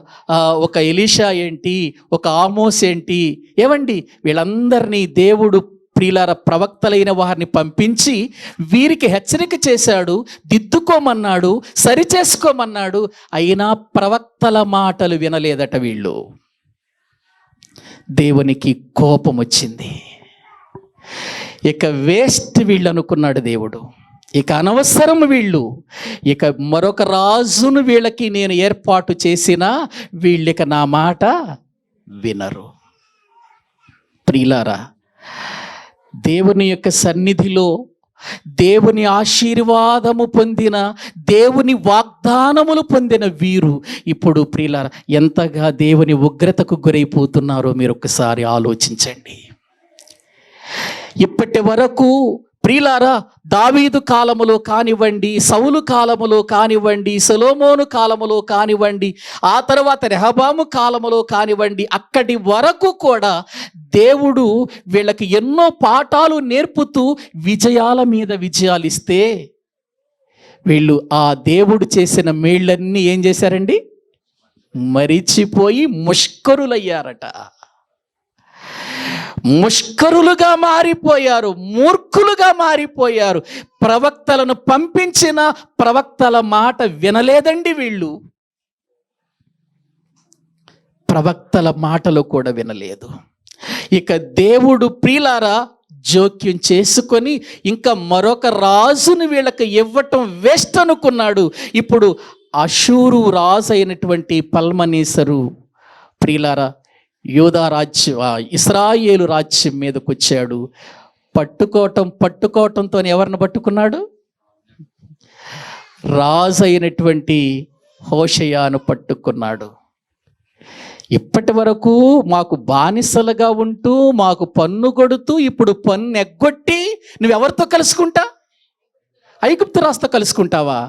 ఒక ఎలీషా ఏంటి, ఒక ఆమోస్ ఏంటి? ఏవండి వీళ్ళందరినీ దేవుడు ప్రియులారా ప్రవక్తలైన వారిని పంపించి వీరికి హెచ్చరిక చేశాడు, దిద్దుకోమన్నాడు, సరిచేసుకోమన్నాడు. అయినా ప్రవక్తల మాటలు వినలేదట వీళ్ళు. దేవునికి కోపం వచ్చింది. ఇక వేస్ట్ వీళ్ళు అనుకున్నాడు దేవుడు. ఇక అనవసరం వీళ్ళు, ఇక మరొక రాజును వీళ్ళకి నేను ఏర్పాటు చేసినా వీళ్ళిక నా మాట వినరు. ప్రియులారా, దేవుని యొక్క సన్నిధిలో దేవుని ఆశీర్వాదము పొందిన, దేవుని వాగ్దానములు పొందిన వీరు ఇప్పుడు ప్రియులారా ఎంతగా దేవుని ఉగ్రతకు గురైపోతున్నారో మీరు ఒక్కసారి ఆలోచించండి. ఇప్పటి వరకు ప్రియులారా దావీదు కాలములో కానివ్వండి, సౌలు కాలములో కానివ్వండి, సొలొమోను కాలములో కానివ్వండి, ఆ తర్వాత రెహబాము కాలములో కానివ్వండి, అక్కడి వరకు కూడా దేవుడు వీళ్ళకి ఎన్నో పాఠాలు నేర్పుతూ విజయాల మీద విజయాలు ఇస్తే వీళ్ళు ఆ దేవుడు చేసిన మేళ్ళన్నీ ఏం చేశారండి? మరిచిపోయి ముష్కరులయ్యారట. ముష్కరులుగా మారిపోయారు, మూర్ఖులుగా మారిపోయారు. ప్రవక్తలను పంపించిన ప్రవక్తల మాట వినలేదండి వీళ్ళు. ప్రవక్తల మాటలు కూడా వినలేదు. ఇక దేవుడు ప్రియులారా జోక్యం చేసుకొని ఇంకా మరొక రాజును వీళ్ళకి ఇవ్వటం వేస్ట్ అనుకున్నాడు. ఇప్పుడు అషూరు రాజు అయినటువంటి పల్మనేసరు ప్రియులారా యూదా రాజ్యం ఇశ్రాయేలు రాజ్యం మీదకి వచ్చాడు. పట్టుకోవటంతో ఎవరిని పట్టుకున్నాడు? రాజు అయినటువంటి హోషేయను పట్టుకున్నాడు. ఇప్పటి వరకు మాకు బానిసలుగా ఉంటూ మాకు పన్ను కొడుతూ ఇప్పుడు పన్ను ఎగ్గొట్టి నువ్వెవరితో కలుసుకుంటా? ఐగుప్తు రాజుతో కలుసుకుంటావా?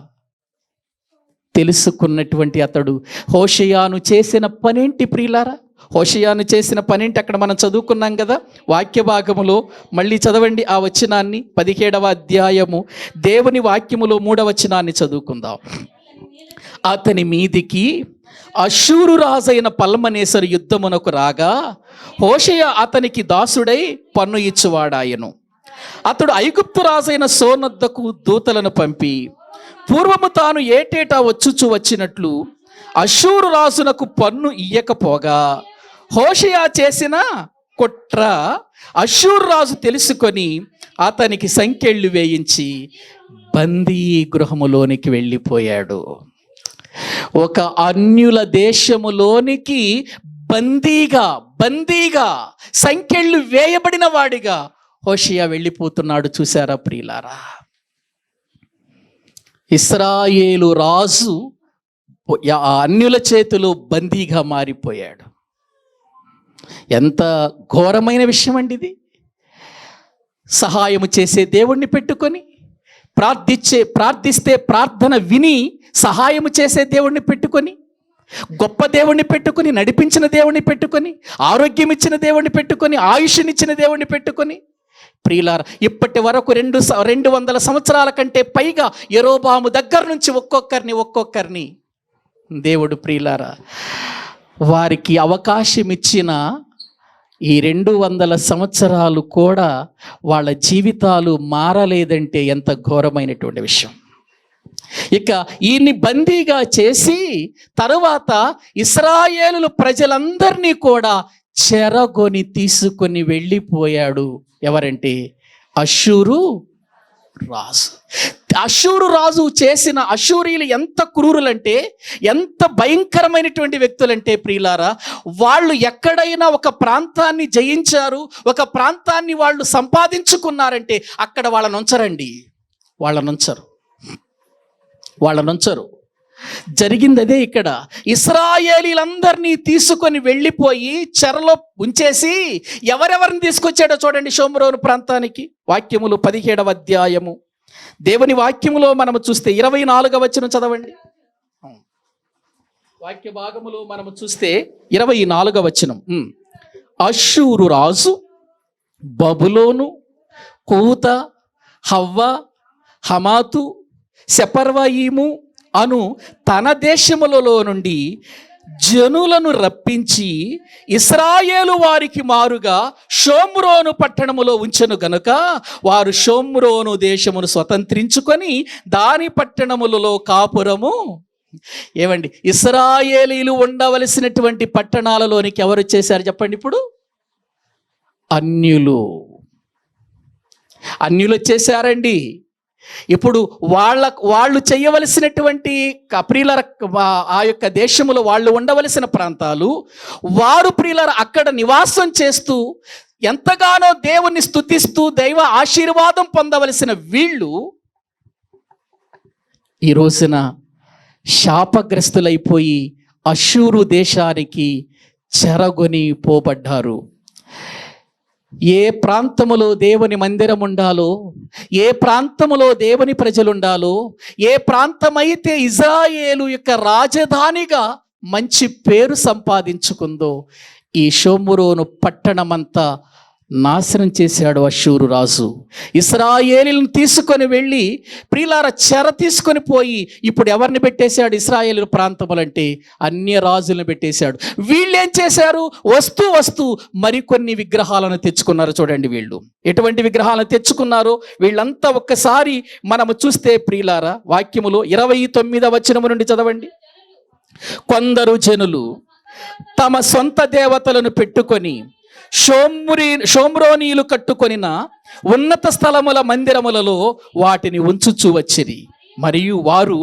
తెలుసుకున్నటువంటి అతడు హోషేయను చేసిన పనేంటి ప్రియులారా? హోషేయను చేసిన పనేంటి అక్కడ మనం చదువుకున్నాం కదా వాక్య భాగములో. మళ్ళీ చదవండి ఆ వచనాన్ని, 17వ అధ్యాయము దేవుని వాక్యములో 3వ వచనాన్ని చదువుకుందాం. అతని మీదికి అషూరు రాజైన పల్మనేసరు యుద్ధమునకు రాగా హోషేయ అతనికి దాసుడై పన్ను ఇచ్చువాడాయను. అతడు ఐగుప్తు రాజైన సోనొద్దకు దూతలను పంపి పూర్వము తాను ఏటేటా వచ్చుచు వచ్చినట్లు అషూరు రాజునకు పన్ను ఇయ్యకపోగా హోషేయ చేసిన కుట్ర అషూరు రాజు తెలుసుకొని అతనికి సంకెళ్ళు వేయించి బందీ గృహములోనికి వెళ్ళిపోయాడు. ఒక అన్యుల దేశములోనికి బందీగా సంకెళ్ళు వేయబడిన వాడిగా హోషేయ వెళ్ళిపోతున్నాడు. చూసారా ప్రియులారా? ఇశ్రాయేలు రాజు అన్యుల చేతిలో బందీగా మారిపోయాడు. ఎంత ఘోరమైన విషయం అండి ఇది. సహాయము చేసే దేవుణ్ణి పెట్టుకొని ప్రార్థిస్తే ప్రార్థన విని సహాయము చేసే దేవుణ్ణి పెట్టుకొని, గొప్ప దేవుణ్ణి పెట్టుకొని, నడిపించిన దేవుణ్ణి పెట్టుకొని, ఆరోగ్యం ఇచ్చిన దేవుణ్ణి పెట్టుకొని, ఆయుష్నిచ్చిన దేవుణ్ణి పెట్టుకొని, ప్రియులారా ఇప్పటి వరకు 200 సంవత్సరాల కంటే పైగా యెరోబాము దగ్గర నుంచి ఒక్కొక్కరిని దేవుడు ప్రియులారా వారికి అవకాశం ఇచ్చిన ఈ 200 సంవత్సరాలు కూడా వాళ్ళ జీవితాలు మారలేదంటే ఎంత ఘోరమైనటువంటి విషయం. ఇక ఈయన్ని బందీగా చేసి తరువాత ఇశ్రాయేలు ప్రజలందరినీ కూడా చెరగొని తీసుకొని వెళ్ళిపోయాడు. ఎవరంటే అషూరు రాజు. అషూరు రాజు చేసిన అషూరీలు ఎంత క్రూరులంటే, ఎంత భయంకరమైనటువంటి వ్యక్తులంటే ప్రియులారా, వాళ్ళు ఎక్కడైనా ఒక ప్రాంతాన్ని జయించారు, ఒక ప్రాంతాన్ని వాళ్ళు సంపాదించుకున్నారంటే అక్కడ వాళ్ళనుంచరు. జరిగింది అదే ఇక్కడ. ఇశ్రాయేలీలందరినీ తీసుకొని వెళ్ళిపోయి చెరలో ఉంచేసి ఎవరెవరిని తీసుకొచ్చాడో చూడండి షోమ్రోను ప్రాంతానికి. వాక్యములు 17వ అధ్యాయము దేవుని వాక్యములో మనము చూస్తే 24వ వచనం చదవండి. వాక్య భాగములో మనము చూస్తే 24వ వచనం. అషూరు రాజు బబులోను, కూత, హవ్వ, హమాతు, సెపర్వయీము అను తన దేశములలో నుండి జనులను రప్పించి ఇశ్రాయేలు వారికి మారుగా షోమ్రోను పట్టణములో ఉంచెను గనుక వారు షోమ్రోను దేశమును స్వతంత్రించుకొని దాని పట్టణములలో కాపురము. ఏమండి, ఇశ్రాయేలీలు ఉండవలసినటువంటి పట్టణాలలోనికి ఎవరు వచ్చేసారు చెప్పండి? ఇప్పుడు అన్యులు వచ్చేసారండి. ఇప్పుడు వాళ్ళు చేయవలసినటువంటి ప్రియుల ఆ యొక్క దేశములో వాళ్ళు ఉండవలసిన ప్రాంతాలు, వారు ప్రియుల అక్కడ నివాసం చేస్తూ ఎంతగానో దేవుణ్ణి స్తుతిస్తూ దైవ ఆశీర్వాదం పొందవలసిన వీళ్ళు ఈ రోజున శాపగ్రస్తులైపోయి అషూరు దేశానికి చెరగొని పోబడ్డారు. ఏ ప్రాంతములో దేవుని మందిరం ఉండాలో, ఏ ప్రాంతములో దేవుని ప్రజలు ఉండాలో, ఏ ప్రాంతమైతే ఇజ్రాయేలు యొక్క రాజధానిగా మంచి పేరు సంపాదించుకుందో ఈ షోమ్రోను పట్టణమంతా నాశనం చేశాడు అషూరు రాజు. ఇశ్రాయేలును తీసుకొని వెళ్ళి ప్రియులార చెర తీసుకొని పోయి ఇప్పుడు ఎవరిని పెట్టేశాడు? ఇశ్రాయేలు ప్రాంతములంటే అన్య రాజులను పెట్టేశాడు. వీళ్ళు ఏం చేశారు? వస్తూ మరికొన్ని విగ్రహాలను తెచ్చుకున్నారు. చూడండి వీళ్ళు ఎటువంటి విగ్రహాలను తెచ్చుకున్నారో వీళ్ళంతా ఒక్కసారి మనము చూస్తే ప్రియులార వాక్యములో 29వ వచనము నుండి చదవండి. కొందరు జనులు తమ సొంత దేవతలను పెట్టుకొని షోమ్రోనీలు కట్టుకొనిన ఉన్నత స్థలముల మందిరములలో వాటిని ఉంచుచూ వచ్చిరి. మరియు వారు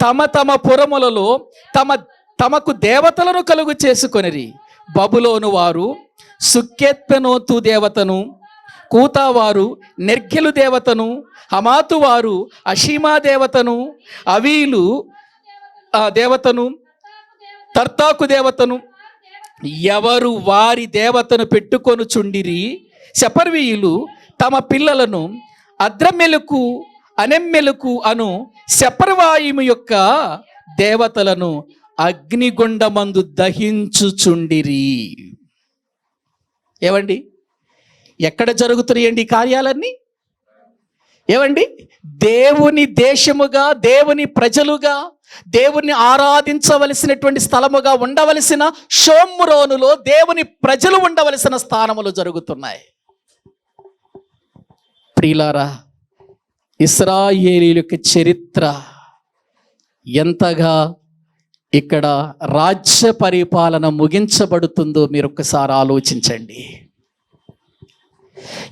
తమ తమ పురములలో తమకు దేవతలను కలుగు చేసుకొనిరి. బబులోను వారు సుక్కెత్పెనోతు దేవతను, కూతా వారు నెర్గెలు దేవతను, హమాతు వారు అషీమా దేవతను, అవీలు దేవతను, తర్తాకు దేవతను, ఎవరు వారి దేవతను పెట్టుకొనుచుండిరి. శపర్వీయులు తమ పిల్లలను అద్రమెలకు అనెమ్మెలకు అను శపర్వాయుము యొక్క దేవతలను అగ్నిగుండమందు దహించుచుండిరి. ఏవండి, ఎక్కడ జరుగుతున్నాయండి ఈ కార్యాలన్నీ? ఏవండి, దేవుని దేశముగా, దేవుని ప్రజలుగా, దేవుని ఆరాధించవలసినటువంటి స్థలముగా ఉండవలసిన షోమ్రోనులో దేవుని ప్రజలు ఉండవలసిన స్థానములు జరుగుతున్నాయి. ప్రియులారా, ఇశ్రాయేలీయుల యొక్క చరిత్ర ఎంతగా ఇక్కడ రాజ్య పరిపాలన ముగించబడుతుందో మీరు ఒక్కసారి ఆలోచించండి.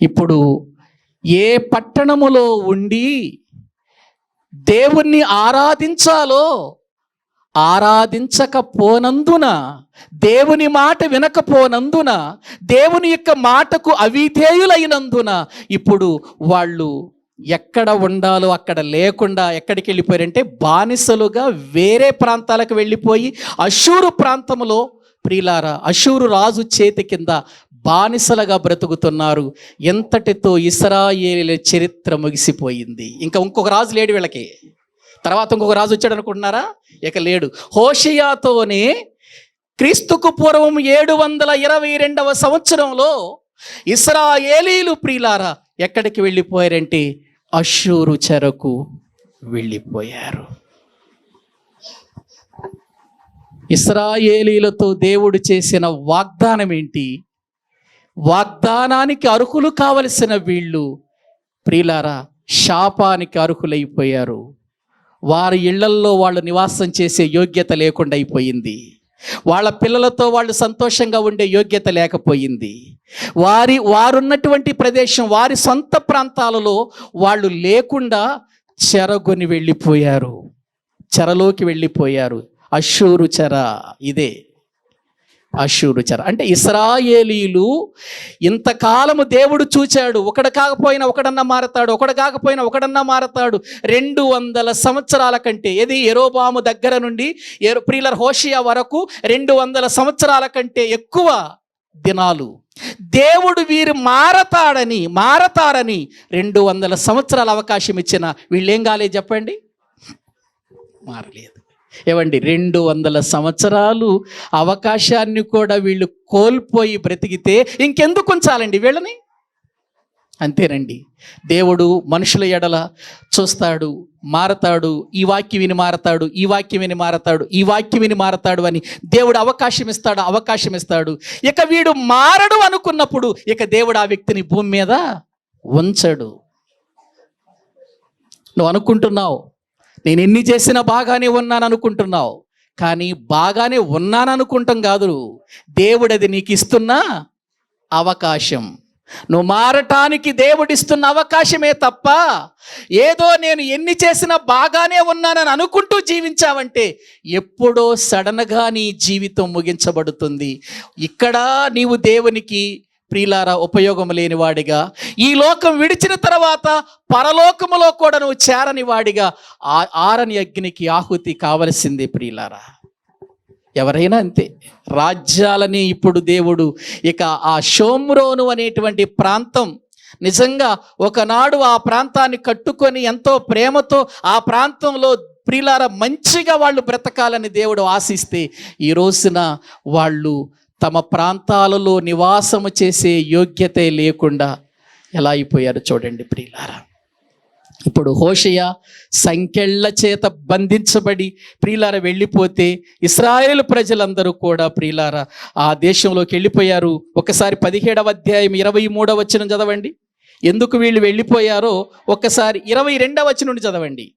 ఇప్పుడు ఏ పట్టణములో ఉండి దేవుణ్ణి ఆరాధించాలో ఆరాధించకపోనందున, దేవుని మాట వినకపోనందున, దేవుని యొక్క మాటకు అవిధేయులైనందున ఇప్పుడు వాళ్ళు ఎక్కడ ఉండాలో అక్కడ లేకుండా ఎక్కడికి వెళ్ళిపోయారంటే బానిసలుగా వేరే ప్రాంతాలకు వెళ్ళిపోయి అషూరు ప్రాంతంలో, ప్రియులారా, అషూరు రాజు చేతి కింద బానిసలుగా బ్రతుకుతున్నారు. ఎంతటితో ఇశ్రాయేలీయుల చరిత్ర ముగిసిపోయింది. ఇంకా ఇంకొక రాజు లేడు వీళ్ళకి. తర్వాత ఇంకొక రాజు వచ్చాడు అనుకుంటున్నారా? ఇక లేడు. హోషేయతోనే క్రీస్తుకు పూర్వం 722వ సంవత్సరంలో ఇశ్రాయేలీయులు, ప్రియులారా, ఎక్కడికి వెళ్ళిపోయారంటే అషూరు చెరకు వెళ్ళిపోయారు. ఇశ్రాయేలీయులతో దేవుడు చేసిన వాగ్దానం ఏంటి? వాగ్దానానికి అర్హులు కావలసిన వీళ్ళు, ప్రియులారా, శాపానికి అర్హులైపోయారు. వారి ఇళ్లల్లో వాళ్ళు నివాసం చేసే యోగ్యత లేకుండా అయిపోయింది. వాళ్ళ పిల్లలతో వాళ్ళు సంతోషంగా ఉండే యోగ్యత లేకపోయింది. వారున్నటువంటి ప్రదేశం, వారి సొంత ప్రాంతాలలో వాళ్ళు లేకుండా చెరగొని వెళ్ళిపోయారు, చెరలోకి వెళ్ళిపోయారు. అషూరు చెర, ఇదే అషూరు చెర. అంటే ఇశ్రాయేలీయులు ఇంతకాలము దేవుడు చూచాడు. ఒకడు కాకపోయినా ఒకడన్నా మారతాడు, ఒకడు కాకపోయినా ఒకడన్నా మారతాడు. 200 సంవత్సరాల కంటే, ఏది యెరోబాము దగ్గర నుండి ప్రియుల హోషేయ వరకు 200 సంవత్సరాల కంటే ఎక్కువ దినాలు దేవుడు వీరు మారతారని 200 సంవత్సరాల అవకాశం ఇచ్చిన వీళ్ళేం కాలేదు చెప్పండి? మారలేదు. ఏవండి, 200 సంవత్సరాలు అవకాశాన్ని కూడా వీళ్ళు కోల్పోయి బ్రతికితే ఇంకెందుకు ఉంచాలండి వీళ్ళని? అంతేనండి. దేవుడు మనుషుల ఎడల చూస్తాడు, మారతాడు, ఈ వాక్యం విని మారతాడు, ఈ వాక్యం విని మారతాడు, ఈ వాక్యం విని మారతాడు అని దేవుడు అవకాశం ఇస్తాడు. ఇక వీడు మారడు అనుకున్నప్పుడు ఇక దేవుడు ఆ వ్యక్తిని భూమి మీద ఉంచడు. నువ్వు అనుకుంటున్నావు నేను ఎన్ని చేసినా బాగానే ఉన్నాను అనుకుంటున్నావు, కానీ బాగానే ఉన్నాను అనుకుంటాం కాదు, దేవుడు అది నీకు ఇస్తున్న అవకాశం. నువ్వు మారటానికి దేవుడిస్తున్న అవకాశమే తప్ప ఏదో నేను ఎన్ని చేసినా బాగానే ఉన్నానని అనుకుంటూ జీవించావంటే ఎప్పుడో సడన్గా నీ జీవితం ముగించబడుతుంది. ఇక్కడ నీవు దేవునికి, ప్రియులారా, ఉపయోగం లేని వాడిగా, ఈ లోకం విడిచిన తర్వాత పరలోకములో కూడా నువ్వు చేరని వాడిగా ఆరని అగ్నికి ఆహుతి కావలసిందే. ప్రియులారా, ఎవరైనా అంతే. రాజ్యాలని ఇప్పుడు దేవుడు ఇక ఆ షోమ్రోను అనేటువంటి ప్రాంతం, నిజంగా ఒకనాడు ఆ ప్రాంతాన్ని కట్టుకొని ఎంతో ప్రేమతో ఆ ప్రాంతంలో, ప్రియులారా, మంచిగా వాళ్ళు బ్రతకాలని దేవుడు ఆశిస్తే ఈ రోజున వాళ్ళు తమ ప్రాంతాలలో నివాసము చేసే యోగ్యత లేకుండా ఎలా అయిపోయారు చూడండి ప్రియులారా. ఇప్పుడు హోషేయ సంకెళ్ళ చేత బంధించబడి ప్రియులారా వెళ్ళిపోతే ఇశ్రాయేలు ప్రజలందరూ కూడా ప్రియులారా ఆ దేశంలోకి వెళ్ళిపోయారు. ఒకసారి 17వ అధ్యాయం 23వ వచనం చదవండి. ఎందుకు వీళ్ళు వెళ్ళిపోయారో ఒక్కసారి 22వ వచనం నుండి చదవండి.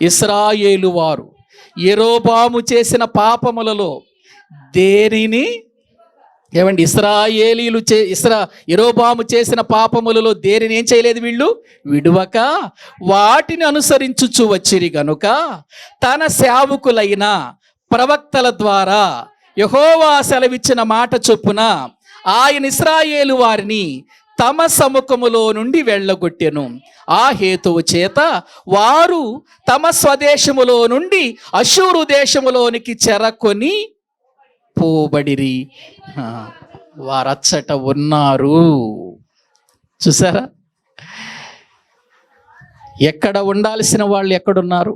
ఇశ్రాయేలు వారు యెరోబాము చేసిన పాపములలో దేనిని ఏమండి, ఇస్రాయేలీలు యెరోబాము చేసిన పాపములలో దేనిని ఏం చేయలేదు వీళ్ళు? విడువక వాటిని అనుసరించుచు వచ్చిరి గనుక తన సేవకులైన ప్రవక్తల ద్వారా యెహోవా సెలవిచ్చిన మాట చొప్పున ఆయన ఇశ్రాయేలు వారిని తమ సముఖములో నుండి వెళ్ళగొట్టెను. ఆ హేతువు చేత వారు తమ స్వదేశములో నుండి అష్షూరు దేశములోనికి చెరకొని పోబడిరి. వారచ్చట ఉన్నారు. చూసారా, ఎక్కడ ఉండాల్సిన వాళ్ళు ఎక్కడున్నారు,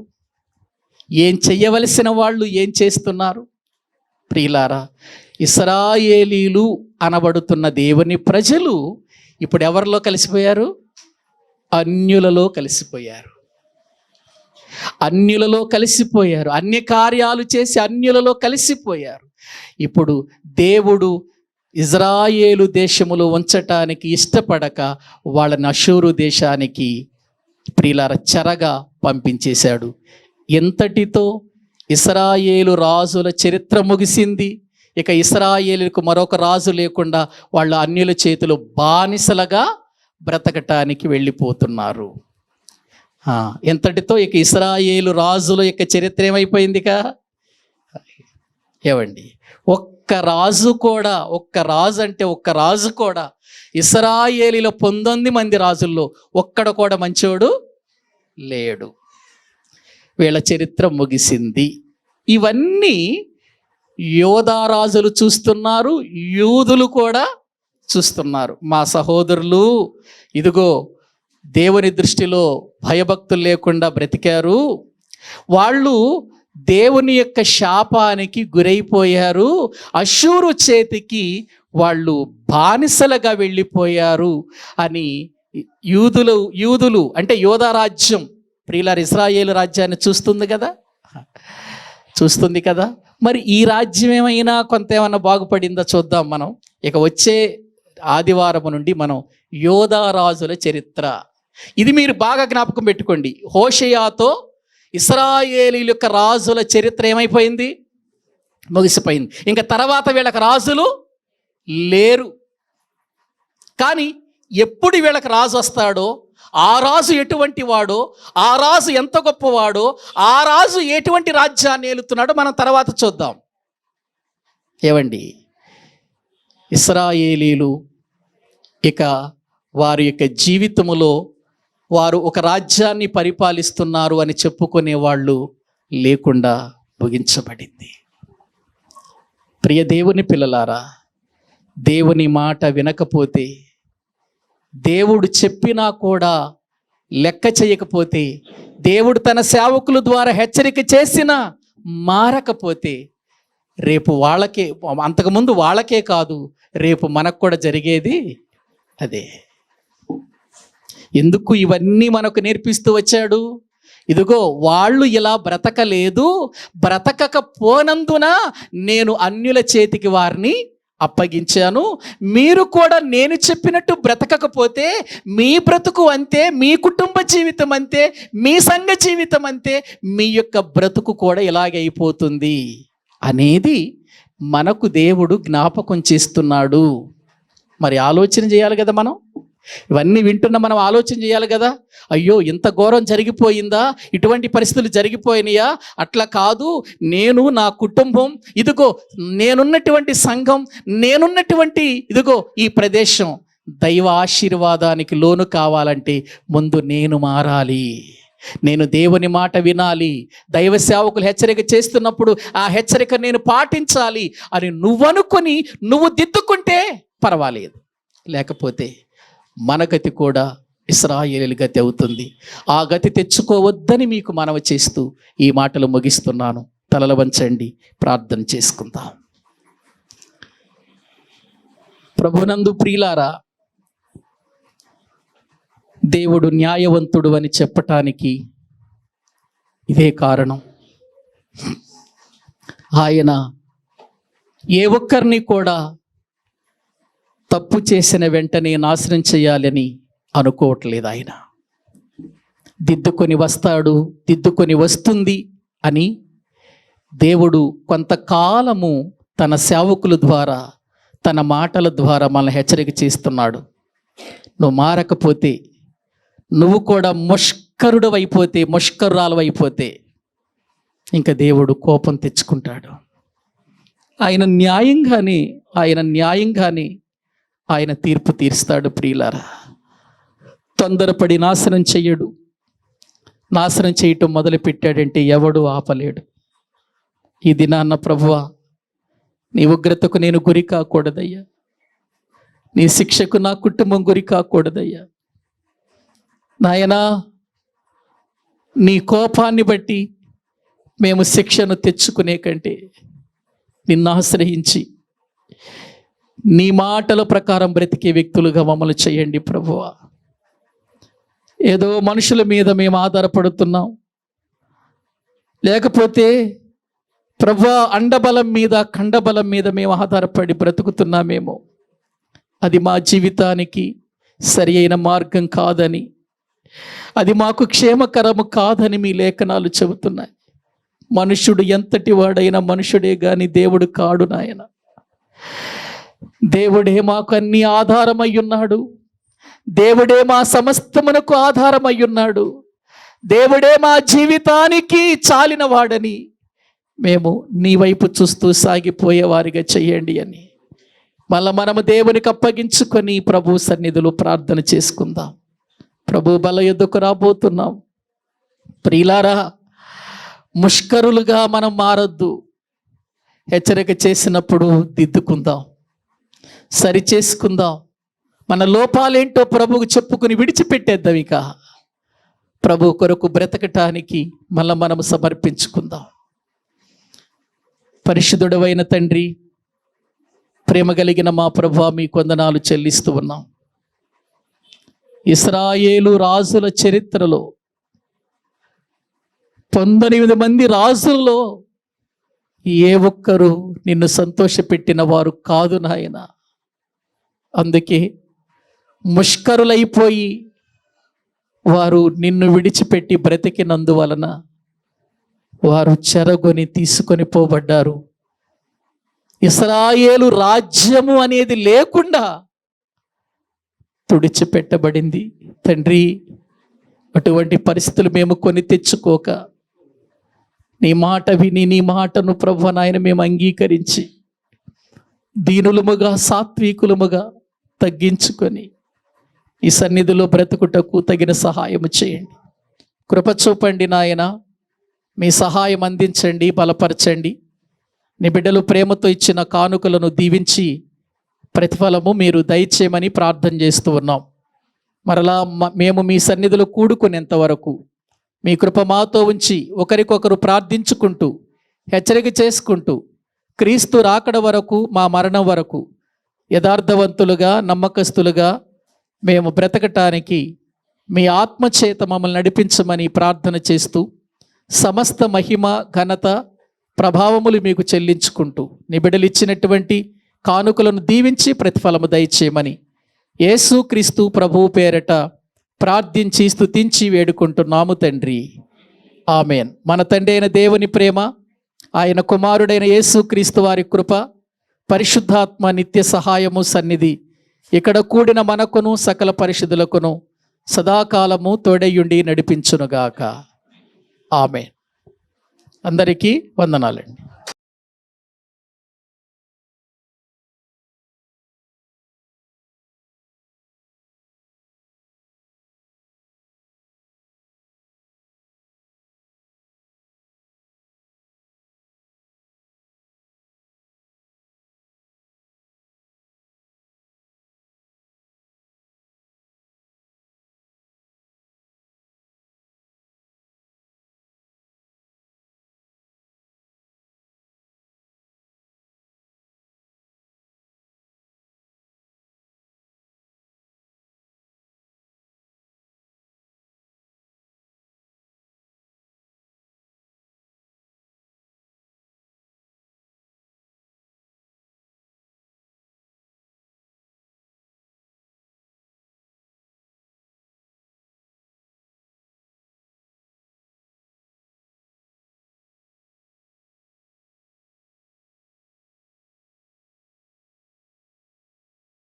ఏం చెయ్యవలసిన వాళ్ళు ఏం చేస్తున్నారు? ప్రియులారా, ఇశ్రాయేలీలు అనబడుతున్న దేవుని ప్రజలు ఇప్పుడు ఎవరిలో కలిసిపోయారు? అన్యులలో కలిసిపోయారు. అన్యులలో కలిసిపోయారు. అన్య కార్యాలు చేసి అన్యులలో కలిసిపోయారు. ఇప్పుడు దేవుడు ఇజ్రాయేలు దేశములో ఉంచటానికి ఇష్టపడక వాళ్ళని అష్షూరు దేశానికి ప్రియులార చెరగా పంపించేశాడు. ఎంతటితో ఇశ్రాయేలు రాజుల చరిత్ర ముగిసింది. ఇక ఇశ్రాయేలుకు మరొక రాజు లేకుండా వాళ్ళ అన్యుల చేతిలో బానిసలుగా బ్రతకటానికి వెళ్ళిపోతున్నారు. ఎంతటితో ఇక ఇశ్రాయేలు రాజుల యొక్క చరిత్ర ఏమైపోయిందిక? ఏవండి, ఒక్క రాజు కూడా ఇశ్రాయేలీలో 19 మంది రాజుల్లో ఒక్కడ కూడా మంచోడు లేడు. వీళ్ళ చరిత్ర ముగిసింది. ఇవన్నీ యోధా రాజులు చూస్తున్నారు, యూదులు కూడా చూస్తున్నారు. మా సహోదరులు ఇదిగో దేవుని దృష్టిలో భయభక్తులు లేకుండా బ్రతికారు, వాళ్ళు దేవుని యొక్క శాపానికి గురైపోయారు, అష్షూరు చేతికి వాళ్ళు బానిసలుగా వెళ్ళిపోయారు అని యూదులు అంటే యోధా రాజ్యం ప్రియులారా ఇశ్రాయేలు రాజ్యాన్ని చూస్తుంది కదా. మరి ఈ రాజ్యం ఏమైనా ఏమన్నా బాగుపడిందా చూద్దాం మనం. ఇక వచ్చే ఆదివారం నుండి మనం యోధా రాజుల చరిత్ర, ఇది మీరు బాగా జ్ఞాపకం పెట్టుకోండి. హోషేయతో ఇశ్రాయేలీల యొక్క రాజుల చరిత్ర ఏమైపోయింది? ముగిసిపోయింది. ఇంకా తర్వాత వీళ్ళకి రాజులు లేరు. కానీ ఎప్పుడు వీళ్ళకి రాజు వస్తాడో, ఆ రాజు ఎటువంటి వాడో, ఆ రాజు ఎంత గొప్పవాడో, ఆ రాజు ఎటువంటి రాజ్యాన్ని ఏలుతున్నాడో మనం తర్వాత చూద్దాం. ఏవండి, ఇశ్రాయేలీలు ఇక వారి యొక్క జీవితములో వారు ఒక రాజ్యాన్ని పరిపాలిస్తున్నారు అని చెప్పుకునే వాళ్ళు లేకుండా ముగించబడింది. ప్రియ దేవుని పిల్లలారా, దేవుని మాట వినకపోతే, దేవుడు చెప్పినా కూడా లెక్క చేయకపోతే, దేవుడు తన సేవకుల ద్వారా హెచ్చరిక చేసినా మారకపోతే, రేపు అంతకుముందు వాళ్ళకే కాదు, రేపు మనకు కూడా జరిగేది అదే. ఎందుకు ఇవన్నీ మనకు నేర్పిస్తూ వచ్చాడు? ఇదిగో వాళ్ళు ఇలా బ్రతకలేదు, బ్రతకకపోనందున నేను అన్యుల చేతికి వారిని అప్పగించాను. మీరు కూడా నేను చెప్పినట్టు బ్రతకకపోతే మీ బ్రతుకు అంతే, మీ కుటుంబ జీవితం అంతే, మీ సంఘ జీవితం అంతే, మీ యొక్క బ్రతుకు కూడా ఇలాగే అయిపోతుంది అనేది మనకు దేవుడు జ్ఞాపకం చేస్తున్నాడు. మరి ఆలోచన చేయాలి కదా మనం. ఇవన్నీ వింటున్న మనం ఆలోచన చేయాలి కదా. అయ్యో, ఇంత ఘోరం జరిగిపోయిందా, ఇటువంటి పరిస్థితులు జరిగిపోయినాయా? అట్లా కాదు, నేను నా కుటుంబం, ఇదిగో నేనున్నటువంటి సంఘం, నేనున్నటువంటి ఇదిగో ఈ ప్రదేశం దైవ ఆశీర్వాదానికి లోను కావాలంటే ముందు నేను మారాలి, నేను దేవుని మాట వినాలి, దైవ సేవకులు హెచ్చరిక చేస్తున్నప్పుడు ఆ హెచ్చరిక నేను పాటించాలి అని నువ్వనుకొని నువ్వు దిద్దుకుంటే పర్వాలేదు. లేకపోతే మన గతి కూడా ఇశ్రాయేలు గతి అవుతుంది. ఆ గతి తెచ్చుకోవద్దని మీకు మనవి చేస్తూ ఈ మాటలు ముగిస్తున్నాను. తలలు వంచండి, ప్రార్థన చేసుకుందాం. ప్రభునందు ప్రియులారా, దేవుడు న్యాయవంతుడు అని చెప్పటానికి ఇదే కారణం. ఆయన ఏ ఒక్కరిని కూడా తప్పు చేసిన వెంటనే నాశనం చేయాలని అనుకోవట్లేదు. ఆయన దిద్దుకొని వస్తాడు, దిద్దుకొని వస్తుంది అని దేవుడు కొంతకాలము తన సేవకుల ద్వారా, తన మాటల ద్వారా మనల్ని హెచ్చరిక చేస్తున్నాడు. నువ్వు మారకపోతే, నువ్వు కూడా ముష్కరుడు అయిపోతే, ముష్కరురాలు అయిపోతే ఇంకా దేవుడు కోపం తెచ్చుకుంటాడు. ఆయన న్యాయంగానే ఆయన తీర్పు తీరుస్తాడు. ప్రియులారా, తొందరపడి నాశనం చెయ్యడు. నాశనం చేయటం మొదలు పెట్టాడంటే ఎవడు ఆపలేడు. ఈ దినాన్న ప్రభువా, నీ ఉగ్రతకు నేను గురి కాకూడదయ్యా, నీ శిక్షకు నా కుటుంబం గురి కాకూడదయ్యా. నాయనా, నీ కోపాన్ని బట్టి మేము శిక్షను తెచ్చుకునే కంటే నిన్ను ఆశ్రయించి నీ మాటల ప్రకారం బ్రతికే వ్యక్తులుగా మమ్మల్ని చేయండి ప్రభువా. ఏదో మనుషుల మీద మేము ఆధారపడుతున్నాం, లేకపోతే ప్రభువా అండబలం మీద ఖండబలం మీద మేము ఆధారపడి బ్రతుకుతున్నామేమో. అది మా జీవితానికి సరి అయిన మార్గం కాదని, అది మాకు క్షేమకరము కాదని మీ లేఖనాలు చెబుతున్నాయి. మనుషుడు ఎంతటి వాడైనా మనుషుడే గాని దేవుడు కాడు నాయన. దేవుడే మాకు అన్ని ఆధారమై ఉన్నాడు. దేవుడే మా సమస్తమునకు ఆధారమై ఉన్నాడు. దేవుడే మా జీవితానికి చాలిన వాడని మేము నీ వైపు చూస్తూ సాగిపోయేవారిగా చెయ్యండి అని మళ్ళా మనము దేవునికి అప్పగించుకొని ప్రభు సన్నిధిలో ప్రార్థన చేసుకుందాం. ప్రభు బల యొద్దకు రాబోతున్నాం. ప్రియులారా, ముష్కరులుగా మనం మారొద్దు. హెచ్చరిక చేసినప్పుడు దిద్దుకుందాం, సరి చేసుకుందాం. మన లోపాలేంటో ప్రభువుకు చెప్పుకుని విడిచిపెట్టేద్దాం. ఇక ప్రభు కొరకు బ్రతకటానికి మళ్ళా మనము సమర్పించుకుందాం. పరిశుద్ధుడవైన తండ్రి, ప్రేమ కలిగిన మా ప్రభువా, మీ వందనాలు చెల్లిస్తూ ఉన్నాం. ఇశ్రాయేలు రాజుల చరిత్రలో 19 మంది రాజుల్లో ఏ ఒక్కరు నిన్ను సంతోషపెట్టిన వారు కాదు నాయన. అందుకే ముష్కరులైపోయి వారు నిన్ను విడిచిపెట్టి బ్రతికినందువలన వారు చెరగొని తీసుకొని పోబడ్డారు. ఇశ్రాయేలు రాజ్యము అనేది లేకుండా తుడిచిపెట్టబడింది. తండ్రి, అటువంటి పరిస్థితులు మేము కొని తెచ్చుకోక నీ మాట విని నీ మాటను ప్రభువా నాయన మేము అంగీకరించి దీనులముగా సాత్వికులముగా తగ్గించుకొని ఈ సన్నిధిలో బ్రతుకుటకు తగిన సహాయము చేయండి. కృప చూపండి నాయన. మీ సహాయం అందించండి, బలపరచండి. నీ బిడ్డలు ప్రేమతో ఇచ్చిన కానుకలను దీవించి ప్రతిఫలము మీరు దయచేయమని ప్రార్థన చేస్తూ ఉన్నాం. మరలా మేము మీ సన్నిధిలో కూడుకునేంత వరకు మీ కృప మాతో ఉంచి ఒకరికొకరు ప్రార్థించుకుంటూ హెచ్చరిక చేసుకుంటూ క్రీస్తు రాకడ వరకు, మా మరణం వరకు యథార్థవంతులుగా నమ్మకస్తులుగా మేము బ్రతకటానికి మీ ఆత్మచేత మమ్మల్ని నడిపించమని ప్రార్థన చేస్తూ సమస్త మహిమ ఘనత ప్రభావములు మీకు చెల్లించుకుంటూ నీ బిడ్డలు ఇచ్చినటువంటి కానుకలను దీవించి ప్రతిఫలము దయచేయమని యేసు క్రీస్తు ప్రభువు పేరట ప్రార్థించి స్తుతించి వేడుకుంటున్నాము తండ్రి. ఆమెన్. మన తండ్రి అయిన దేవుని ప్రేమ, ఆయన కుమారుడైన యేసు క్రీస్తు వారి కృప, పరిశుద్ధాత్మ నిత్య సహాయము సన్నిధి ఇక్కడ కూడిన మనకును సకల పరిశుద్ధులకును సదాకాలము తోడయ్యుండి నడిపించునుగాక. ఆమెన్. అందరికీ వందనాలండి.